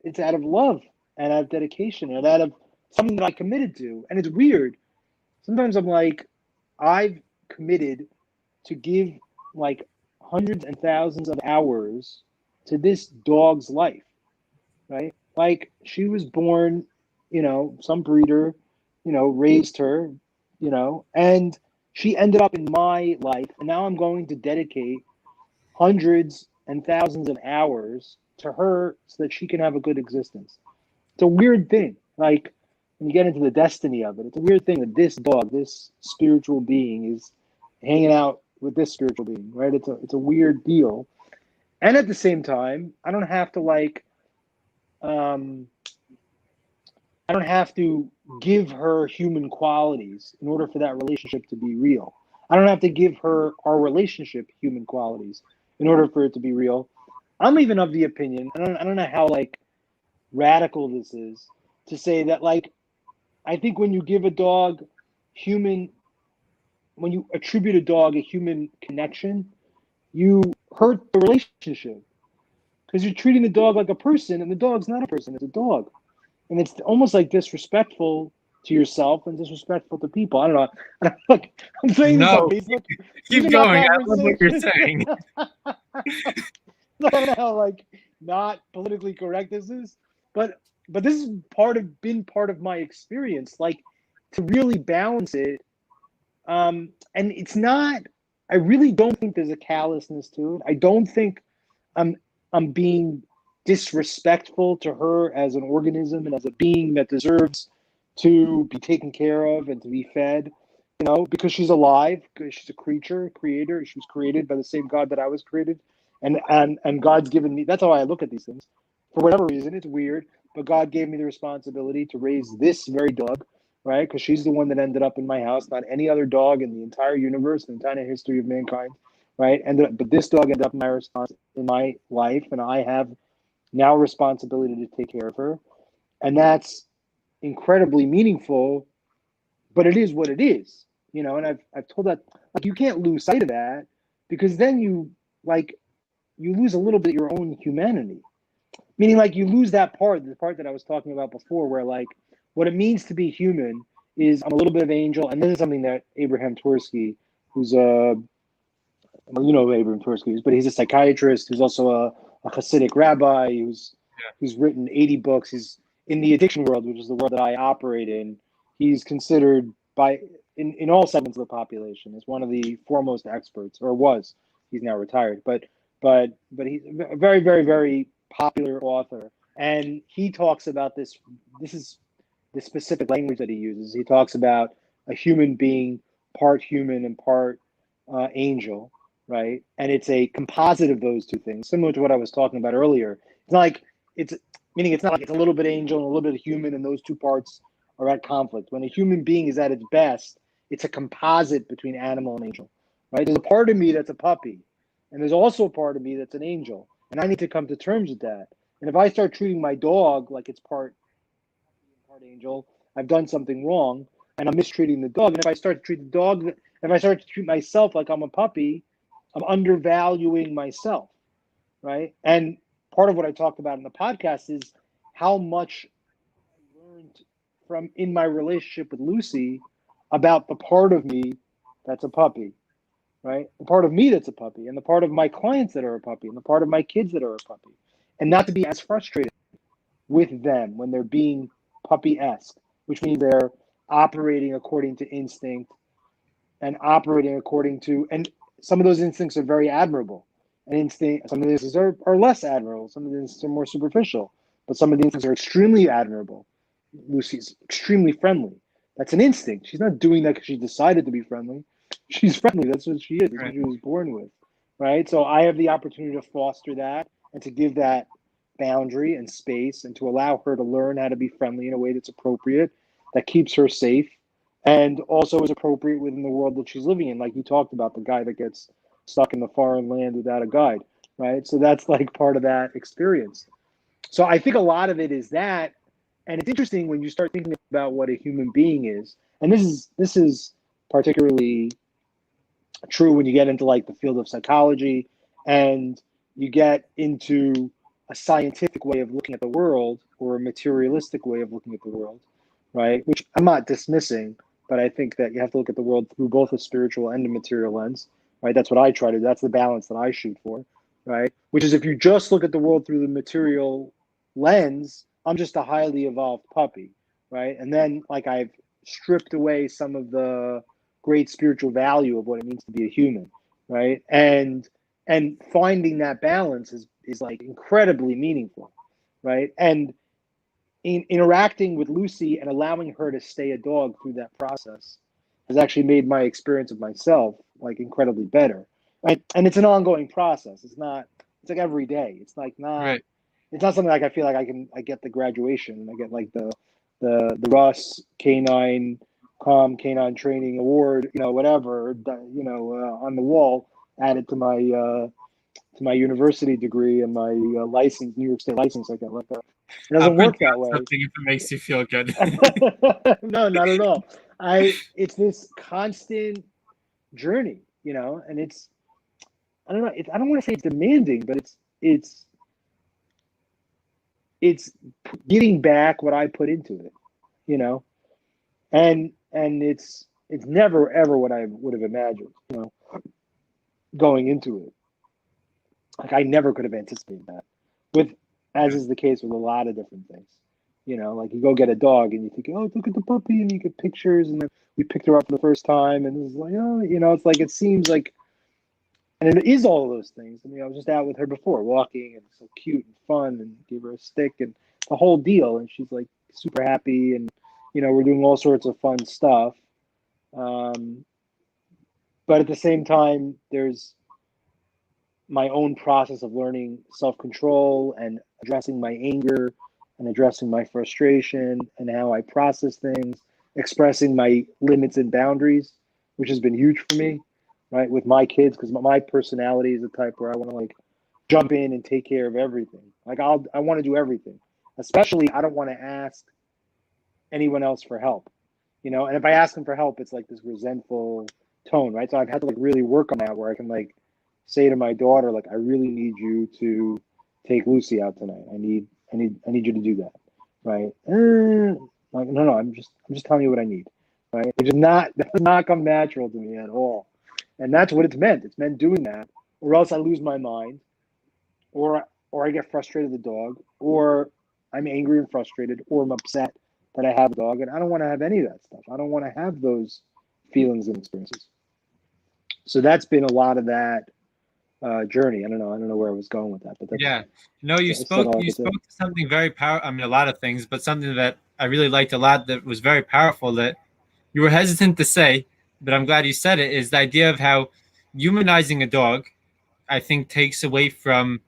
It's out of love. and out of dedication and out of something that I committed to. And it's weird. Sometimes I'm like, I've committed to give like hundreds and thousands of hours to this dog's life, right? Like she was born, some breeder, raised her, and she ended up in my life. And now I'm going to dedicate hundreds and thousands of hours to her so that she can have a good existence. It's a weird thing. Like when you get into the destiny of it, it's a weird thing that this dog, this spiritual being, is hanging out with this spiritual being, right? It's a weird deal. And at the same time, I don't have to I don't have to give her human qualities in order for that relationship to be real. I don't have to give her our relationship human qualities in order for it to be real. I'm even of the opinion, I don't know how radical this is, to say that I think when you give a dog human, when you attribute a dog a human connection, you hurt the relationship because you're treating the dog like a person, and the dog's not a person, it's a dog. And it's almost like disrespectful to yourself and disrespectful to people. I don't know. I'm saying this on Facebook. Keep going. I love what you're saying. I don't know how not politically correct this is, but this is been part of my experience, to really balance it. And it's not. I really don't think there's a callousness to it. I don't think I'm being disrespectful to her as an organism and as a being that deserves to be taken care of and to be fed, because she's alive, because she's a creator. She was created by the same God that I was created. And God's given me, that's how I look at these things. For whatever reason, it's weird, but God gave me the responsibility to raise this very dog, right? Because she's the one that ended up in my house, not any other dog in the entire universe, the entire history of mankind, right? But this dog ended up in my life, and I have now responsibility to take care of her. And that's incredibly meaningful, but it is what it is, and I've told that, you can't lose sight of that, because then you lose a little bit your own humanity. Meaning you lose the part that I was talking about before, where what it means to be human is I'm a little bit of angel. And this is something that Abraham Tversky, who's Abraham Tversky, but he's a psychiatrist who's also a Hasidic rabbi who's written 80 books. He's in the addiction world, which is the world that I operate in. He's considered in all segments of the population as one of the foremost experts, or was. He's now retired, but he's a very, very, very popular author. And he talks about this. This is the specific language that he uses. He talks about a human being part human and part angel, right? And it's a composite of those two things, similar to what I was talking about earlier. It's not it's not like it's a little bit angel and a little bit of human, and those two parts are at conflict. When a human being is at its best, it's a composite between animal and angel, right? There's a part of me that's a puppy, and there's also a part of me that's an angel, and I need to come to terms with that. And if I start treating my dog like it's part angel, I've done something wrong, and I'm mistreating the dog. And if I start to treat the dog, if I start to treat myself like I'm a puppy, I'm undervaluing myself, right? And part of what I talked about in the podcast is how much I learned in my relationship with Lucy about the part of me that's a puppy, right? The part of me that's a puppy, and the part of my clients that are a puppy, and the part of my kids that are a puppy, and not to be as frustrated with them when they're being puppy-esque, which means they're operating according to instinct and operating according to, and some of those instincts are very admirable. And some of the instincts are less admirable. Some of the instincts are more superficial, but some of the instincts are extremely admirable. Lucy's extremely friendly. That's an instinct. She's not doing that because she decided to be friendly. She's friendly. That's what she is. That's what she was born with, right? So I have the opportunity to foster that and to give that boundary and space, and to allow her to learn how to be friendly in a way that's appropriate, that keeps her safe, and also is appropriate within the world that she's living in. Like you talked about, the guy that gets stuck in the foreign land without a guide, right? So that's part of that experience. So I think a lot of it is that. And it's interesting when you start thinking about what a human being is, and this is particularly true when you get into the field of psychology, and you get into a scientific way of looking at the world or a materialistic way of looking at the world, right? Which I'm not dismissing, but I think that you have to look at the world through both a spiritual and a material lens, right? That's what I try to do. That's the balance that I shoot for, right? Which is if you just look at the world through the material lens, I'm just a highly evolved puppy, right? And then like I've stripped away some of the great spiritual value of what it means to be a human, right? And finding that balance is like incredibly meaningful, right? And in interacting with Lucy and allowing her to stay a dog through that process has actually made my experience of myself like incredibly better, right? And it's an ongoing process. It's like every day. It's like not Right. it's not something like I feel like I get the graduation, I get like the Russ K9 Kalm K9 training award, whatever, on the wall, added to my university degree and my license, New York State license. I got like that. It doesn't work that way. Something if it makes you feel good. No, not at all. It's this constant journey, and I don't know. I don't want to say it's demanding, but it's getting back what I put into it, and it's never ever what I would have imagined, going into it. Like I never could have anticipated that, as is the case with a lot of different things. Like you go get a dog and you think, oh, look at the puppy, and you get pictures, and then we picked her up for the first time, and it's like, oh, it's like it seems like, and it is all of those things. I mean, I was just out with her before, walking, and so cute and fun, and gave her a stick and the whole deal, and she's like super happy, and we're doing all sorts of fun stuff. But at the same time, there's my own process of learning self-control and addressing my anger and addressing my frustration and how I process things, expressing my limits and boundaries, which has been huge for me, right, with my kids, because my personality is the type where I want to like jump in and take care of everything. Like I want to do everything. Especially, I don't want to ask anyone else for help, and if I ask them for help, it's like this resentful tone, right? So I've had to like really work on that, where I can like say to my daughter, like, I really need you to take Lucy out tonight. I need you to do that, right? Like, no, I'm just telling you what I need, right? It does not come natural to me at all, and that's what it's meant. It's meant doing that, or else I lose my mind, or I get frustrated with the dog, or I'm angry and frustrated, or I'm upset that I have a dog, and I don't want to have any of that stuff. I don't want to have those feelings and experiences. So that's been a lot of that journey. I don't know where I was going with that, but that's, yeah. No, you spoke to something very powerful. I mean, a lot of things, but something that I really liked a lot that was very powerful that you were hesitant to say, but I'm glad you said it, is the idea of how humanizing a dog, I think, takes away from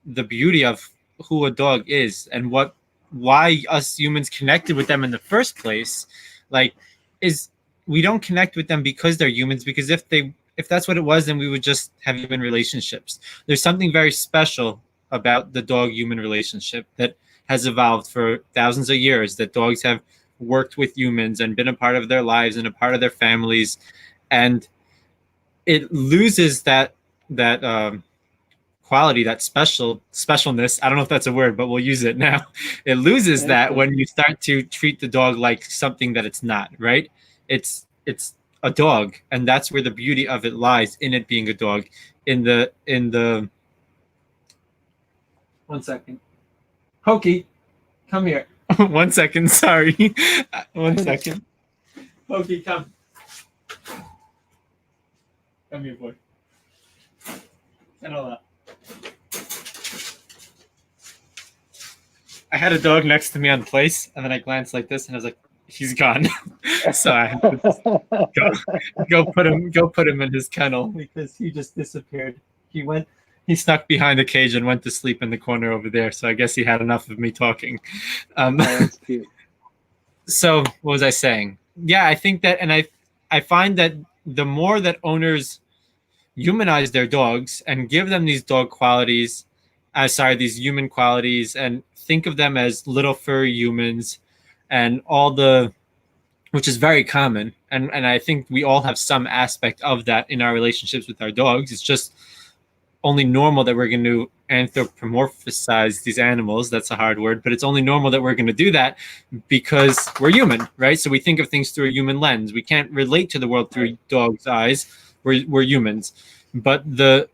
the beauty of who a dog is and why us humans connected with them in the first place. Like, is we don't connect with them because they're humans, because if that's what it was, then we would just have human relationships. There's something very special about the dog-human relationship that has evolved for thousands of years, that dogs have worked with humans and been a part of their lives and a part of their families. And it loses that quality, that specialness. I don't know if that's a word, but we'll use it now. It loses that when you start to treat the dog like something that it's not, right? It's a dog, and that's where the beauty of it lies, in it being a dog. In the 1 second, Pokey, come here. 1 second, sorry. 1 second. Pokey, come here, boy. Settle up. I had a dog next to me on place, and then I glanced like this, and I was like, he's gone. So I had to go put him in his kennel, because he just disappeared. He snuck behind the cage and went to sleep in the corner over there. So I guess he had enough of me talking. That's cute. So what was I saying? Yeah, I think that, and I find that the more that owners humanize their dogs and give them these dog qualities, these human qualities, and think of them as little furry humans, and which is very common. And I think we all have some aspect of that in our relationships with our dogs. It's just only normal that we're going to anthropomorphize these animals. That's a hard word, but it's only normal that we're going to do that because we're human, right? So we think of things through a human lens. We can't relate to the world through dogs' eyes. We're humans. But the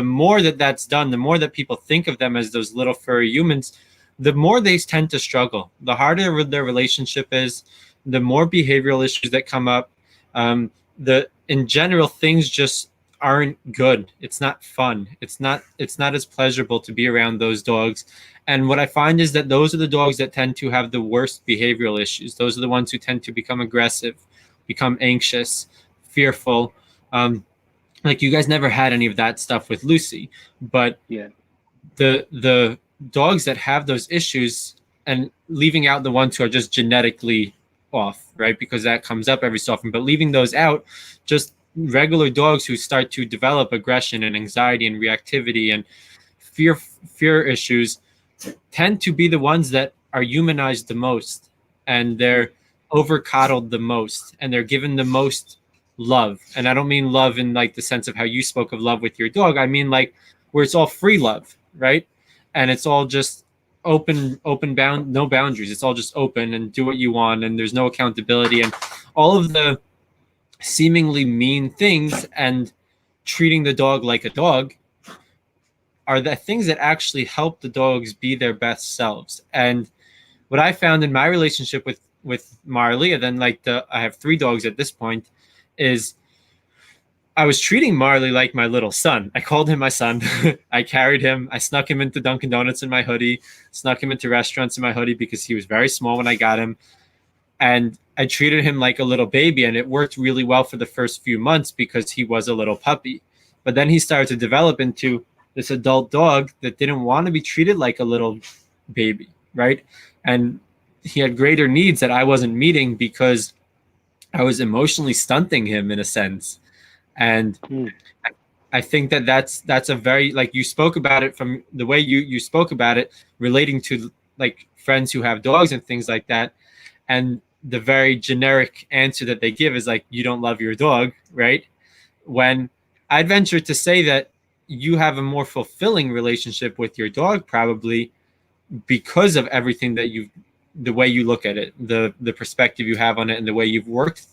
more that that's done, the more that people think of them as those little furry humans, the more they tend to struggle. The harder their relationship is, the more behavioral issues that come up. In general, things just aren't good. It's not fun. It's not as pleasurable to be around those dogs. And what I find is that those are the dogs that tend to have the worst behavioral issues. Those are the ones who tend to become aggressive, become anxious, fearful. Like you guys never had any of that stuff with Lucy, but Yeah. the dogs that have those issues, and leaving out the ones who are just genetically off, right? Because that comes up every so often, but leaving those out, just regular dogs who start to develop aggression and anxiety and reactivity and fear issues tend to be the ones that are humanized the most, and they're over coddled the most, and they're given the most love. And I don't mean love in like the sense of how you spoke of love with your dog. I mean like where it's all free love, right? And it's all just no boundaries. It's all just open and do what you want, and there's no accountability, and all of the seemingly mean things and treating the dog like a dog are the things that actually help the dogs be their best selves. And what I found in my relationship with Marley, and then I have 3 dogs at this point, is I was treating Marley like my little son. I called him my son. I carried him. I snuck him into Dunkin' Donuts in my hoodie, snuck him into restaurants in my hoodie because he was very small when I got him. And I treated him like a little baby, and it worked really well for the first few months because he was a little puppy. But then he started to develop into this adult dog that didn't want to be treated like a little baby, right? And he had greater needs that I wasn't meeting because I was emotionally stunting him in a sense. And I think that that's a very, like, you spoke about it from the way you spoke about it, relating to like friends who have dogs and things like that. And the very generic answer that they give is like, you don't love your dog, right? When I'd venture to say that you have a more fulfilling relationship with your dog, probably because of everything that the way you look at it, the perspective you have on it, and the way you've worked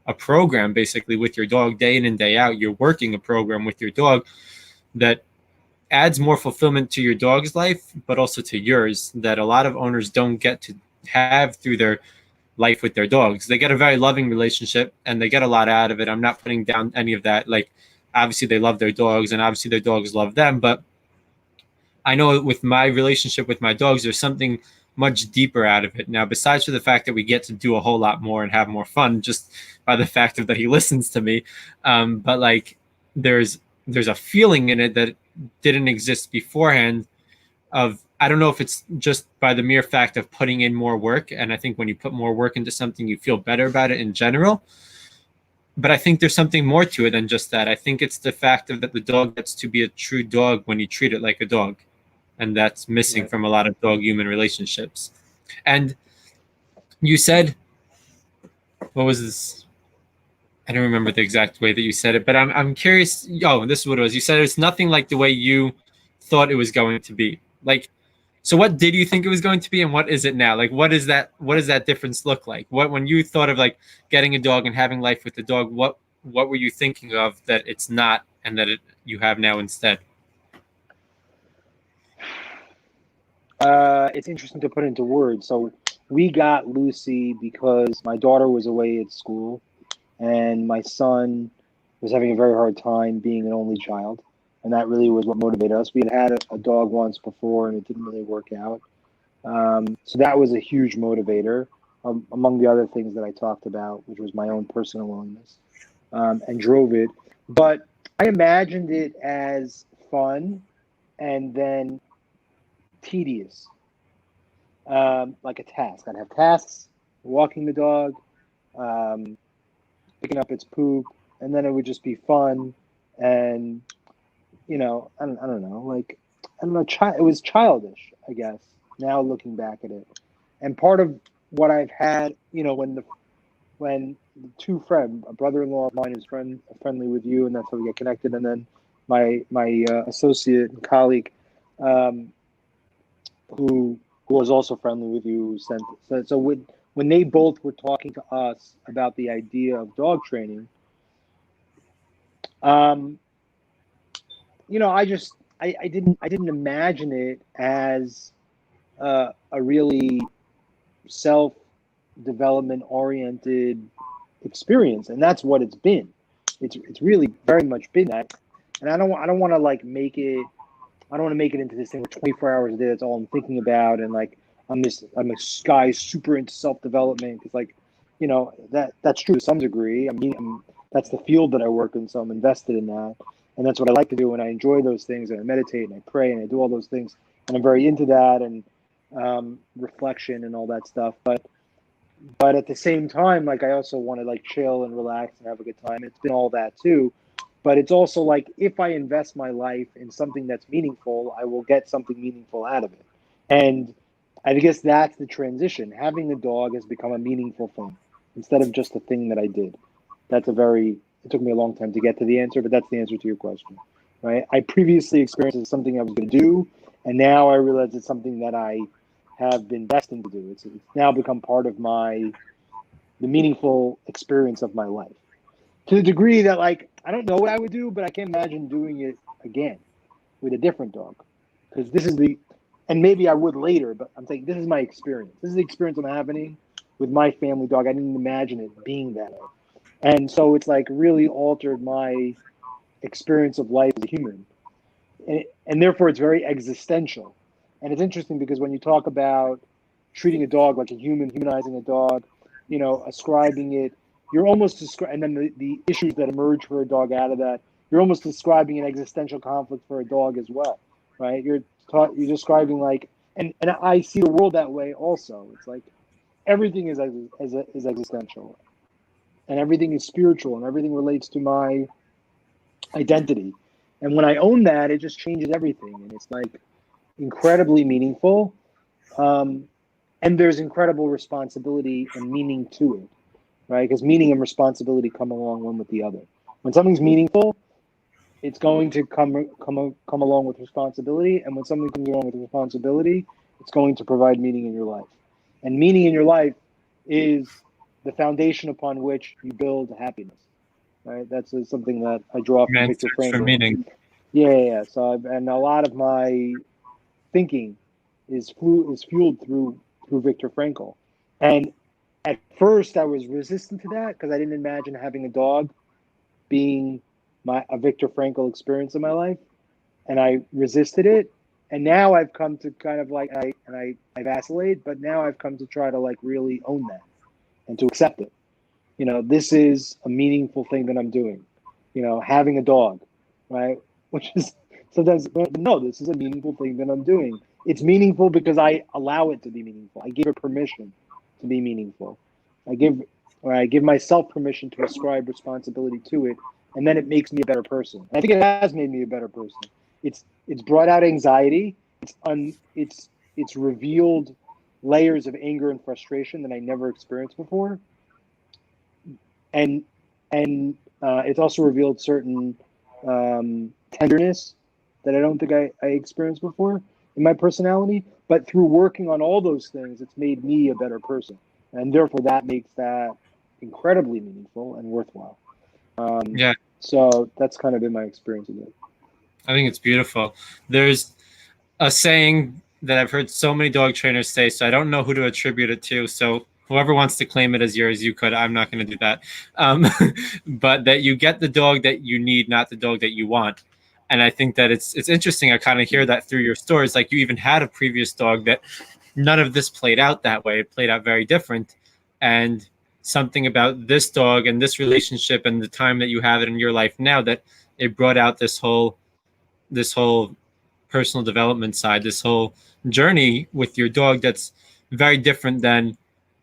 a program basically with your dog day in and day out. You're working a program with your dog that adds more fulfillment to your dog's life, but also to yours, that a lot of owners don't get to have through their life with their dogs. They get a very loving relationship and they get a lot out of it. I'm not putting down any of that. Like, obviously they love their dogs and obviously their dogs love them, but I know with my relationship with my dogs, there's something much deeper out of it. Now, besides for the fact that we get to do a whole lot more and have more fun just by the fact of that he listens to me, but like there's a feeling in it that didn't exist beforehand. Of, I don't know if it's just by the mere fact of putting in more work, and I think when you put more work into something, you feel better about it in general. But I think there's something more to it than just that. I think it's the fact of that the dog gets to be a true dog when you treat it like a dog. And that's missing from a lot of dog-human relationships. And you said, what was this? I don't remember the exact way that you said it, but I'm curious. Oh, this is what it was. You said it's nothing like the way you thought it was going to be. Like, so what did you think it was going to be, and what is it now? Like, what is that? What does that difference look like? What, when you thought of like getting a dog and having life with the dog, what were you thinking of that it's not, and that you have now instead? It's interesting to put into words. So we got Lucy because my daughter was away at school, and my son was having a very hard time being an only child, and that really was what motivated us. We had a dog once before, and it didn't really work out. So that was a huge motivator, among the other things that I talked about, which was my own personal willingness, and drove it. But I imagined it as fun and then tedious, like a task. I'd have tasks, walking the dog, picking up its poop, and then it would just be fun. And I don't know, like, I don't know, it was childish, I guess. Now looking back at it, and part of what I've had, when the two friends, a brother-in-law of mine is friendly with you, and that's how we get connected, and then my associate and colleague, who was also friendly with you, sent. So when they both were talking to us about the idea of dog training, you know, I didn't imagine it as a really self development oriented experience, and that's what it's been. It's really very much been that, and I don't want to like make it. I don't want to make it into this thing where 24 hours a day. That's all I'm thinking about, and like I'm a guy super into self development because, like, you know, that's true to some degree. I mean, that's the field that I work in, so I'm invested in that, and that's what I like to do, and I enjoy those things, and I meditate and I pray and I do all those things, and I'm very into that and reflection and all that stuff. But at the same time, like, I also want to like chill and relax and have a good time. It's been all that too. But it's also like, if I invest my life in something that's meaningful, I will get something meaningful out of it. And I guess that's the transition. Having a dog has become a meaningful thing instead of just a thing that I did. It took me a long time to get to the answer, but that's the answer to your question, right? I previously experienced it as something I was going to do, and now I realize it's something that I have been destined to do. It's now become part of the meaningful experience of my life. To the degree that, like, I don't know what I would do, but I can't imagine doing it again with a different dog. Because and maybe I would later, but I'm saying this is my experience. This is the experience I'm having with my family dog. I didn't imagine it being that way. And so it's like really altered my experience of life as a human. And therefore it's very existential. And it's interesting because when you talk about treating a dog like a human, humanizing a dog, you know, ascribing it, you're almost and then the issues that emerge for a dog out of that, you're almost describing an existential conflict for a dog as well, right? You're describing like, and I see the world that way also. It's like everything is existential, and everything is spiritual, and everything relates to my identity. And when I own that, it just changes everything, and it's like incredibly meaningful. And there's incredible responsibility and meaning to it, right? Because meaning and responsibility come along one with the other. When something's meaningful, it's going to come along with responsibility, and when something comes along with responsibility, it's going to provide meaning in your life. And meaning in your life is the foundation upon which you build happiness, right? That's something that I draw from Viktor Frankl. For meaning. Yeah. So and a lot of my thinking is fueled through Viktor Frankl. And at first I was resistant to that because I didn't imagine having a dog being a Viktor Frankl experience in my life, and I resisted it. And now I've come to kind of like I vacillate, but now I've come to try to like really own that and to accept it. You know, this is a meaningful thing that I'm doing. You know, having a dog, right? Which is sometimes, no, this is a meaningful thing that I'm doing. It's meaningful because I allow it to be meaningful. I give it permission to be meaningful. I give myself permission to ascribe responsibility to it, and then it makes me a better person. I think it has made me a better person. It's brought out anxiety. It's revealed layers of anger and frustration that I never experienced before, and it's also revealed certain tenderness that I don't think I experienced before in my personality. But through working on all those things, it's made me a better person, and therefore that makes that incredibly meaningful and worthwhile. Yeah. So that's kind of been my experience with it. I think it's beautiful. There's a saying that I've heard so many dog trainers say, so I don't know who to attribute it to. So whoever wants to claim it as yours, you could. I'm not going to do that. But that you get the dog that you need, not the dog that you want. And I think that it's interesting. I kind of hear that through your stories. Like, you even had a previous dog that none of this played out that way. It played out very different. And something about this dog and this relationship and the time that you have it in your life now, that it brought out this whole personal development side, this whole journey with your dog that's very different than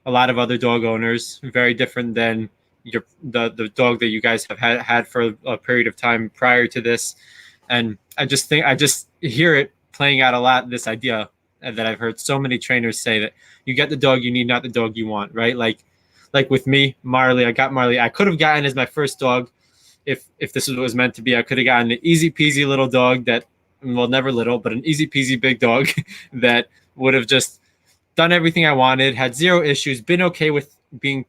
a lot of other dog owners, very different than the dog that you guys have had for a period of time prior to this. And I just hear it playing out a lot, this idea that I've heard so many trainers say, that you get the dog you need, not the dog you want, right? Like with me, Marley, I got Marley. I could have gotten as my first dog, if this was meant to be, I could have gotten an easy peasy little dog that, well, never little, but an easy peasy big dog that would have just done everything I wanted, had zero issues, been okay with being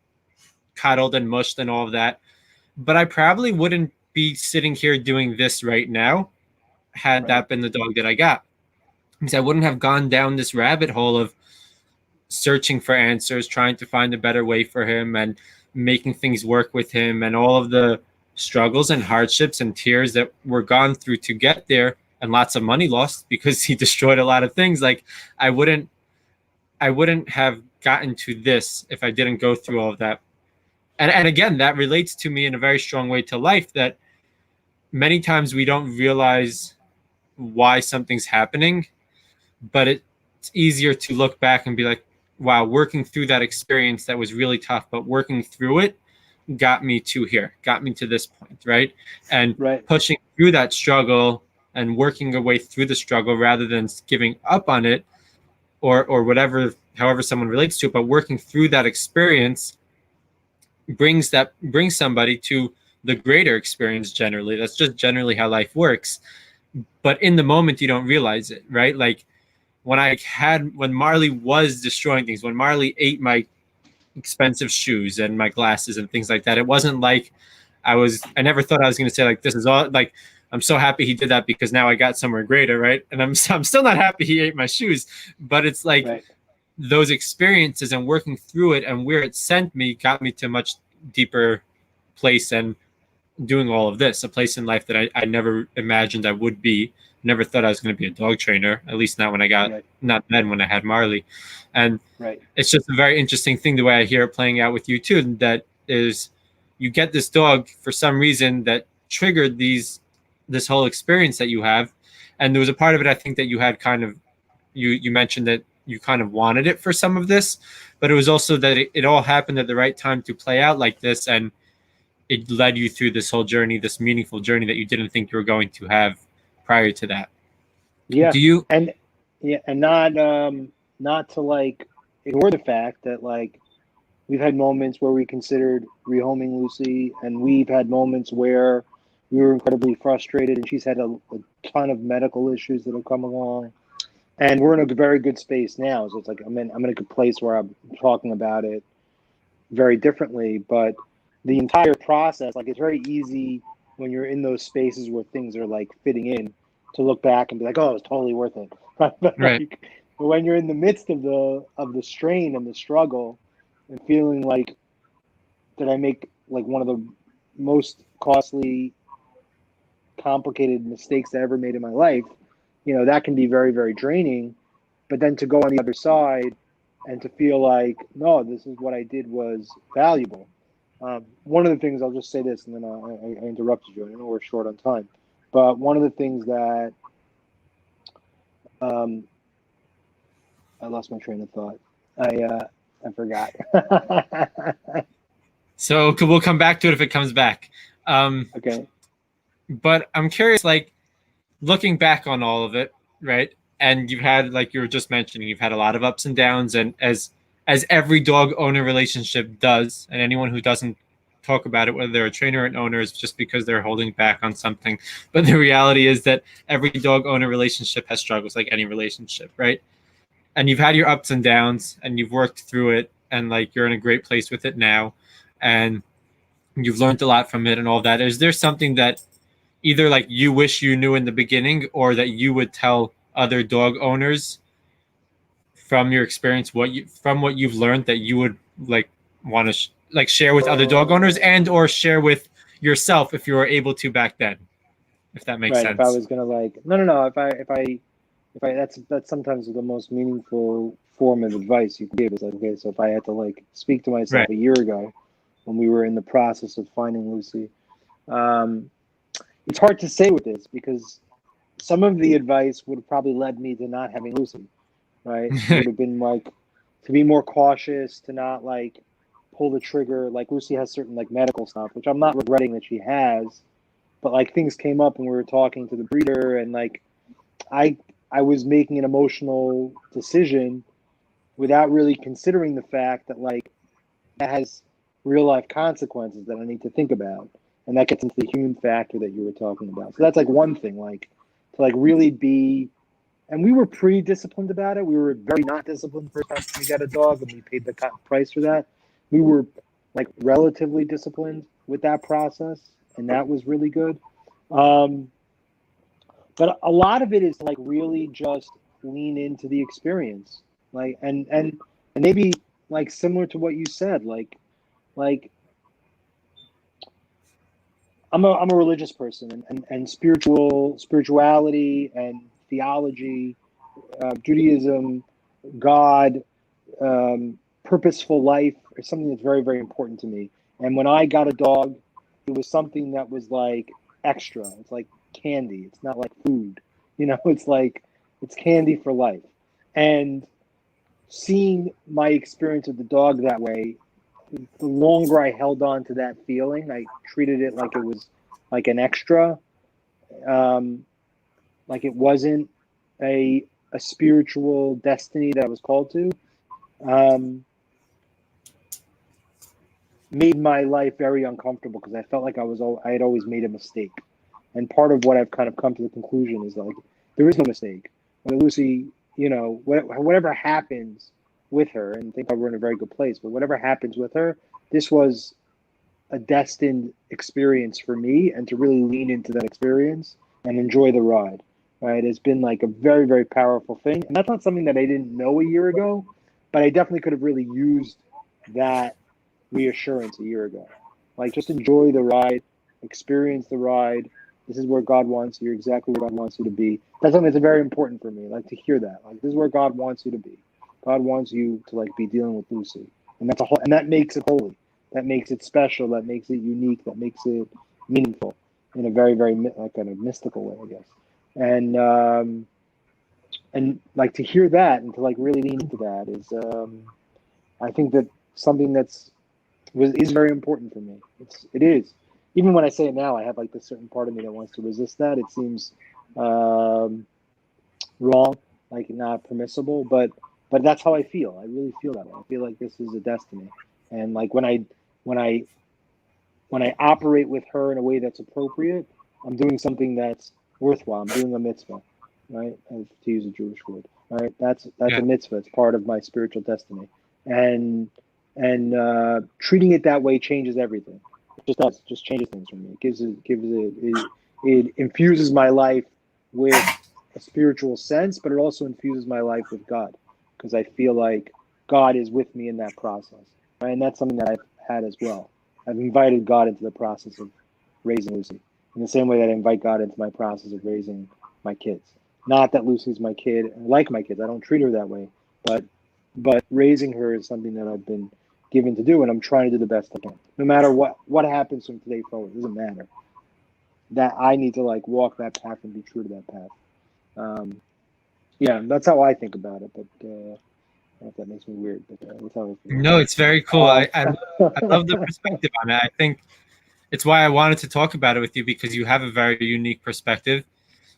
coddled and mushed and all of that. But I probably wouldn't be sitting here doing this right now had that been the dog that I got. Because I wouldn't have gone down this rabbit hole of searching for answers, trying to find a better way for him and making things work with him, and all of the struggles and hardships and tears that were gone through to get there, and lots of money lost because he destroyed a lot of things. Like I wouldn't have gotten to this if I didn't go through all of that. And again, that relates to me in a very strong way to life, that many times we don't realize why something's happening, but it's easier to look back and be like, wow, working through that experience that was really tough, but working through it got me to here, got me to this point, right? And pushing through that struggle and working our way through the struggle rather than giving up on it, or whatever, however someone relates to it, but working through that experience brings somebody to the greater experience generally. That's just generally how life works. But in the moment, you don't realize it, right? Like when Marley was destroying things, when Marley ate my expensive shoes and my glasses and things like that, it wasn't like I never thought I was going to say like, this is all, like, I'm so happy he did that because now I got somewhere greater, right? And I'm still not happy he ate my shoes, but it's like those experiences and working through it and where it sent me got me to a much deeper place and doing all of this, a place in life that I never imagined I would be. Never thought I was going to be a dog trainer, at least not when I got, not then when I had Marley. And it's just a very interesting thing the way I hear it playing out with you too, that is you get this dog for some reason that triggered this whole experience that you have. And there was a part of it, I think, that you had kind of, you mentioned that you kind of wanted it for some of this, but it was also that it all happened at the right time to play out like this. And it led you through this whole journey, this meaningful journey that you didn't think you were going to have prior to that. Yeah. Do you? And not to like ignore the fact that like we've had moments where we considered rehoming Lucy, and we've had moments where we were incredibly frustrated, and she's had a ton of medical issues that have come along. And we're in a very good space now. So it's like I'm in a good place where I'm talking about it very differently. But the entire process, like, it's very easy when you're in those spaces where things are like fitting in to look back and be like, oh, it was totally worth it. But like, when you're in the midst of the strain and the struggle and feeling like, did I make like one of the most costly, complicated mistakes I ever made in my life? You know, that can be very, very draining. But then to go on the other side and to feel like, no, this is what I did was valuable. One of the things, I'll just say this, and then I interrupted you. I know we're short on time. But one of the things that I lost my train of thought. I forgot. So we'll come back to it if it comes back. Okay. But I'm curious, like, looking back on all of it, right? And you've had, like you were just mentioning, you've had a lot of ups and downs, and as every dog owner relationship does, and anyone who doesn't talk about it, whether they're a trainer or an owner, is just because they're holding back on something. But the reality is that every dog owner relationship has struggles, like any relationship, right? And you've had your ups and downs, and you've worked through it, and like you're in a great place with it now, and you've learned a lot from it and all that. Is there something that either like you wish you knew in the beginning, or that you would tell other dog owners from your experience, what you've learned, that you would like want to share with other dog owners, and or share with yourself if you were able to back then, if that makes sense? If I was gonna like, no. If I that's sometimes the most meaningful form of advice you can give is like, okay, so if I had to like speak to myself a year ago when we were in the process of finding Lucy, it's hard to say with this because some of the advice would have probably led me to not having Lucy, right? It would have been like to be more cautious, to not like pull the trigger. Like Lucy has certain like medical stuff, which I'm not regretting that she has, but like things came up and we were talking to the breeder, and like I was making an emotional decision without really considering the fact that like that has real life consequences that I need to think about. And that gets into the human factor that you were talking about. So that's like one thing, like to like really be, and we were pretty disciplined about it. We were very not disciplined the first time we got a dog and we paid the price for that. We were like relatively disciplined with that process, and that was really good. But a lot of it is like really just lean into the experience, like and maybe like similar to what you said, like I'm a religious person, and spirituality and theology, Judaism, God, purposeful life is something that's very, very important to me. And when I got a dog, it was something that was like extra. It's like candy. It's not like food. It's like it's candy for life. And seeing my experience with the dog that way, the longer I held on to that feeling, I treated it like it was like an extra, like it wasn't a spiritual destiny that I was called to. Made my life very uncomfortable because I felt like I had always made a mistake. And part of what I've kind of come to the conclusion is like there is no mistake. When Lucy, whatever happens with her, and I think we're in a very good place, but whatever happens with her, this was a destined experience for me, and to really lean into that experience and enjoy the ride. Right? It's been like a very, very powerful thing. And that's not something that I didn't know a year ago, but I definitely could have really used that reassurance a year ago. Like, just enjoy the ride, experience the ride. This is where God wants you. You're exactly where God wants you to be. That's something that's very important for me, like to hear that. Like, this is where God wants you to be. God wants you to like be dealing with Lucy. And and that makes it holy. That makes it special. That makes it unique. That makes it meaningful in a very, very like kind of mystical way, I guess. And like to hear that and to like really lean into that is, I think that something is very important for me. It is. Even when I say it now, I have like this certain part of me that wants to resist that. It seems wrong, like not permissible, but that's how I feel. I really feel that way. I feel like this is a destiny. And like when I operate with her in a way that's appropriate, I'm doing something that's worthwhile. I'm doing a mitzvah, right? To use a Jewish word, right? That's a mitzvah. It's part of my spiritual destiny, and treating it that way changes everything. It just does. It just changes things for me. It infuses my life with a spiritual sense, but it also infuses my life with God, because I feel like God is with me in that process, right? And that's something that I've had as well. I've invited God into the process of raising Lucy, in the same way that I invite God into my process of raising my kids. Not that Lucy's my kid, I like my kids. I don't treat her that way, but raising her is something that I've been given to do, and I'm trying to do the best I can. No matter what happens from today forward, it doesn't matter. That I need to like walk that path and be true to that path. Yeah, that's how I think about it. But I don't know if that makes me weird, but that's how I feel. No, it's very cool. I love the perspective on it. I think it's why I wanted to talk about it with you, because you have a very unique perspective,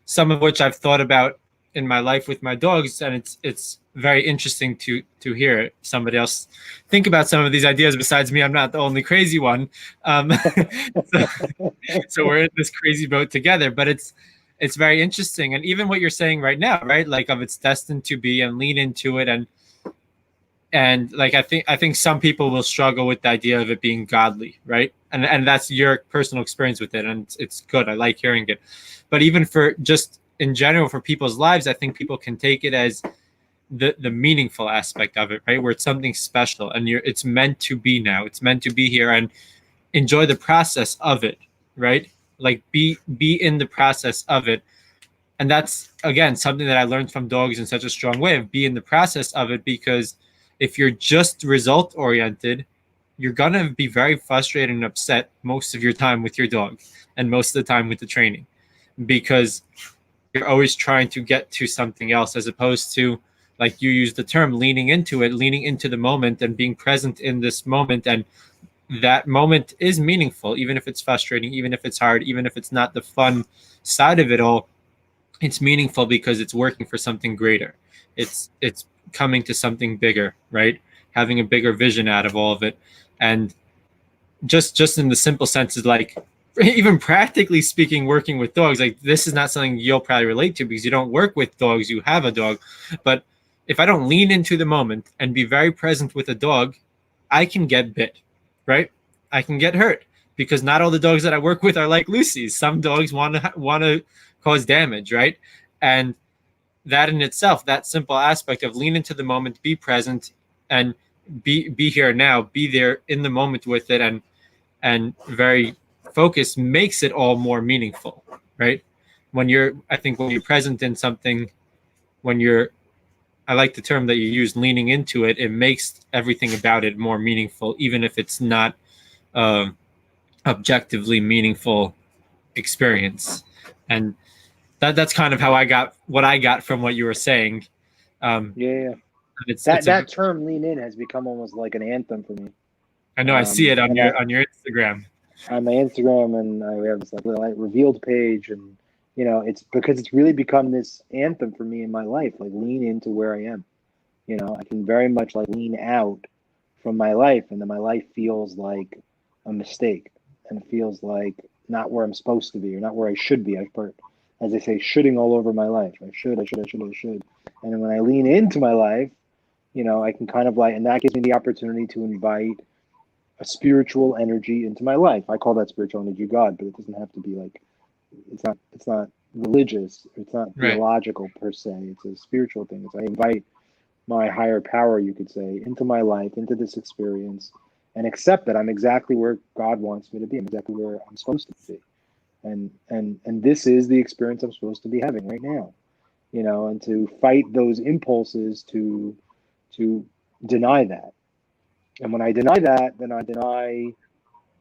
some of which I've thought about in my life with my dogs, and it's very interesting to hear somebody else think about some of these ideas besides me. I'm not the only crazy one, so we're in this crazy boat together. But it's very interesting, and even what you're saying right now, right? Like of it's destined to be, and lean into it, and like I think some people will struggle with the idea of it being godly, right? And that's your personal experience with it, and it's good. I like hearing it. But even for just in general for people's lives, I think people can take it as the meaningful aspect of it, right? Where it's something special, and it's meant to be now. It's meant to be here, and enjoy the process of it, right? Like be in the process of it. And that's again something that I learned from dogs in such a strong way, of be in the process of it, because if you're just result oriented, you're gonna be very frustrated and upset most of your time with your dog, and most of the time with the training, because you're always trying to get to something else, as opposed to, like you use the term, leaning into it, leaning into the moment and being present in this moment. And that moment is meaningful, even if it's frustrating, even if it's hard, even if it's not the fun side of it all. It's meaningful because it's working for something greater. It's coming to something bigger, right? Having a bigger vision out of all of it. And just in the simple sense is like even practically speaking, working with dogs, like this is not something you'll probably relate to because you don't work with dogs, you have a dog. But if I don't lean into the moment and be very present with a dog, I can get bit, right? I can get hurt because not all the dogs that I work with are like Lucy's. Some dogs want to cause damage, right? And that in itself, that simple aspect of lean into the moment, be present, and be here now, be there in the moment with it, and very focused makes it all more meaningful, right? I think when you're present in something, when you're, I like the term that you use, leaning into it, it makes everything about it more meaningful, even if it's not objectively meaningful experience. And that's kind of how I got what I got from what you were saying. Yeah. That term "lean in" has become almost like an anthem for me. I know I see it on your Instagram. On my Instagram, and we have this like little revealed page, and it's because it's really become this anthem for me in my life. Like, lean into where I am. I can very much like lean out from my life, and then my life feels like a mistake, and it feels like not where I'm supposed to be, or not where I should be. As they say, shoulding all over my life. I should. And then when I lean into my life, I can kind of like, and that gives me the opportunity to invite a spiritual energy into my life. I call that spiritual energy God, but it doesn't have to be like, it's not religious, it's not theological per se. It's a spiritual thing. It's I invite my higher power, you could say, into my life, into this experience, and accept that I'm exactly where God wants me to be. I'm exactly where I'm supposed to be. And this is the experience I'm supposed to be having right now. And to fight those impulses to deny that. And when I deny that, then I deny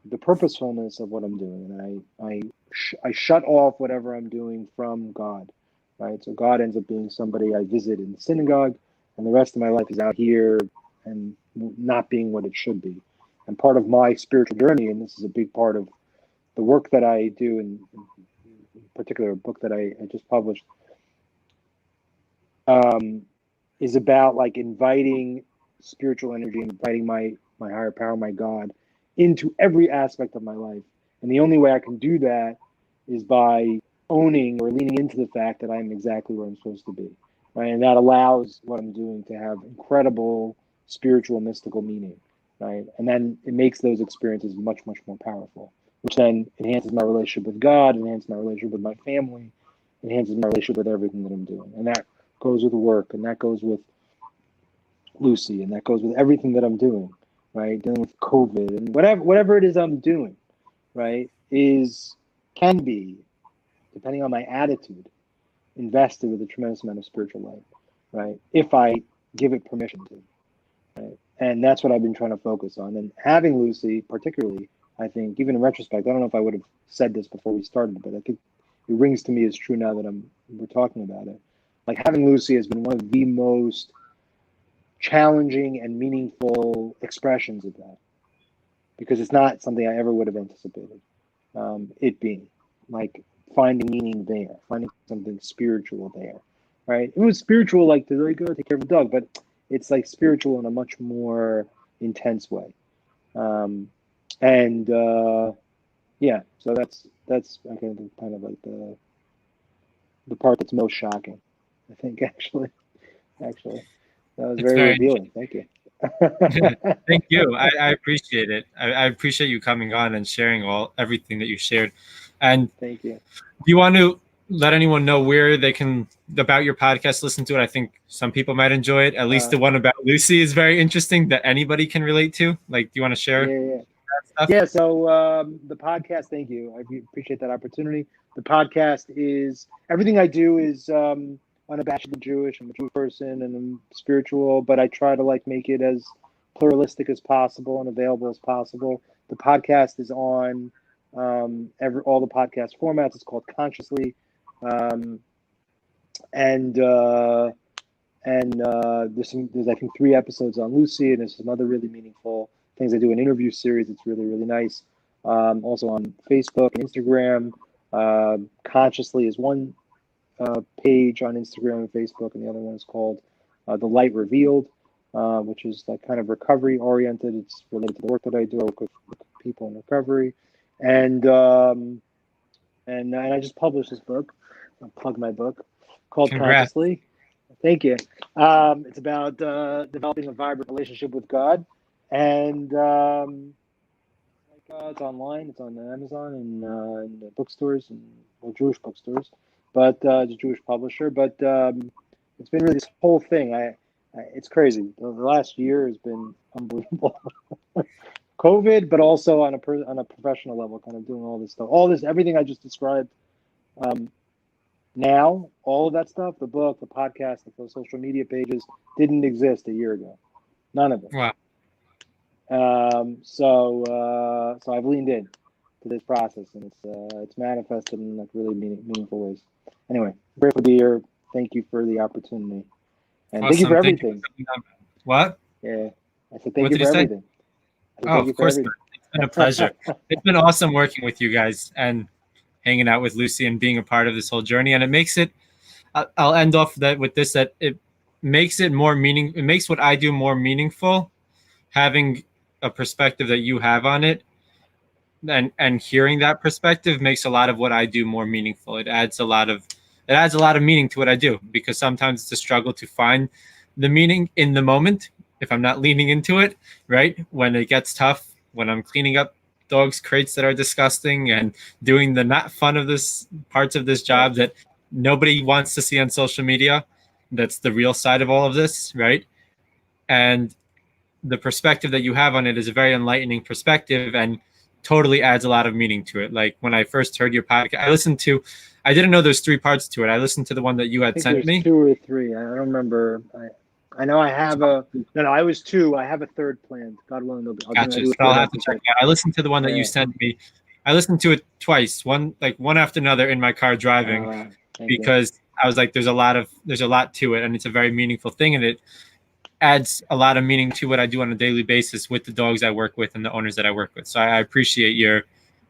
the purposefulness of what I'm doing, and I shut off whatever I'm doing from God, right? So God ends up being somebody I visit in the synagogue, and the rest of my life is out here and not being what it should be. And part of my spiritual journey, and this is a big part of the work that I do, in particular a book that I just published, is about like inviting spiritual energy, inviting my higher power, my God, into every aspect of my life. And the only way I can do that is by owning or leaning into the fact that I'm exactly where I'm supposed to be, right? And that allows what I'm doing to have incredible spiritual, mystical meaning, right? And then it makes those experiences much, much more powerful, which then enhances my relationship with God, enhances my relationship with my family, enhances my relationship with everything that I'm doing. And that goes with work, and that goes with Lucy, and that goes with everything that I'm doing, right? Dealing with COVID and whatever it is I'm doing, right, can be, depending on my attitude, invested with a tremendous amount of spiritual light, right? If I give it permission to, right? And that's what I've been trying to focus on. And having Lucy, particularly, I think, even in retrospect, I don't know if I would have said this before we started, but I think it rings to me as true now that we're talking about it. Like, having Lucy has been one of the most challenging and meaningful expressions of that, because it's not something I ever would have anticipated. It being like finding meaning there, finding something spiritual there, right? It was spiritual, like to really go take care of a dog, but it's like spiritual in a much more intense way. Yeah, so that's I think kind of like the part that's most shocking, I think, actually. That was very revealing. Thank you. Thank you. I appreciate it. I appreciate you coming on and sharing everything that you shared. And thank you. Do you want to let anyone know where they can, about your podcast, listen to it? I think some people might enjoy it. At least the one about Lucy is very interesting that anybody can relate to. Like, do you want to share that stuff? Yeah. So the podcast, thank you. I appreciate that opportunity. The podcast is, everything I do is unabashedly Jewish. I'm a Jewish person and I'm spiritual, but I try to like make it as pluralistic as possible and available as possible. The podcast is on all the podcast formats. It's called Consciously, and there's I think 3 episodes on Lucy, and there's some other really meaningful things. I do an interview series. It's really, really nice. Also on Facebook and Instagram. Consciously is one page on Instagram and Facebook, and the other one is called The Light Revealed, which is like kind of recovery oriented. It's related to the work that I do. I work with people in recovery. And I just published this book. I'll plug my book called Congrats. Consciously. Thank you. It's about developing a vibrant relationship with God, and it's online. It's on Amazon and the bookstores and Jewish bookstores, but it's a Jewish publisher. But it's been really this whole thing. It's crazy. The last year has been unbelievable. COVID, but also on a professional level, kind of doing all this stuff, everything I just described. Now, all of that stuff, the book, the podcast, the social media pages, didn't exist a year ago. None of it. Wow. So I've leaned in to this process, and it's manifested in like really meaningful ways. Anyway, grateful to be here. Thank you for the opportunity, and Awesome. thank you for everything. What? Yeah, I said thank you for everything. Oh, of course. It's been a pleasure. It's been awesome working with you guys and hanging out with Lucy and being a part of this whole journey. And it makes it, I'll end off with this, that it makes it makes what I do more meaningful, having a perspective that you have on it, and hearing that perspective makes a lot of what I do more meaningful. It adds a lot of meaning to what I do, because sometimes it's a struggle to find the meaning in the moment if I'm not leaning into it, right? When it gets tough, when I'm cleaning up dogs' crates that are disgusting and doing the not fun of this parts of this job that nobody wants to see on social media. That's the real side of all of this, right? And the perspective that you have on it is a very enlightening perspective and totally adds a lot of meaning to it. Like when I first heard your podcast, I didn't know there's 3 parts to it. I listened to the one that you had sent me. 2 or 3. I don't remember. I know I have I was 2. I have a 3rd planned. God willing, Gotcha. I'll have to check that. I listened to the one that you sent me. I listened to it twice, one after another in my car driving, because I was like, there's a lot to it, and it's a very meaningful thing, and it adds a lot of meaning to what I do on a daily basis with the dogs I work with and the owners that I work with. So I appreciate your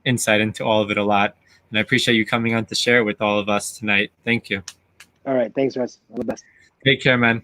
insight into all of it a lot, and I appreciate you coming on to share with all of us tonight. Thank you. All right. Thanks, Russ. All the best. Take care, man.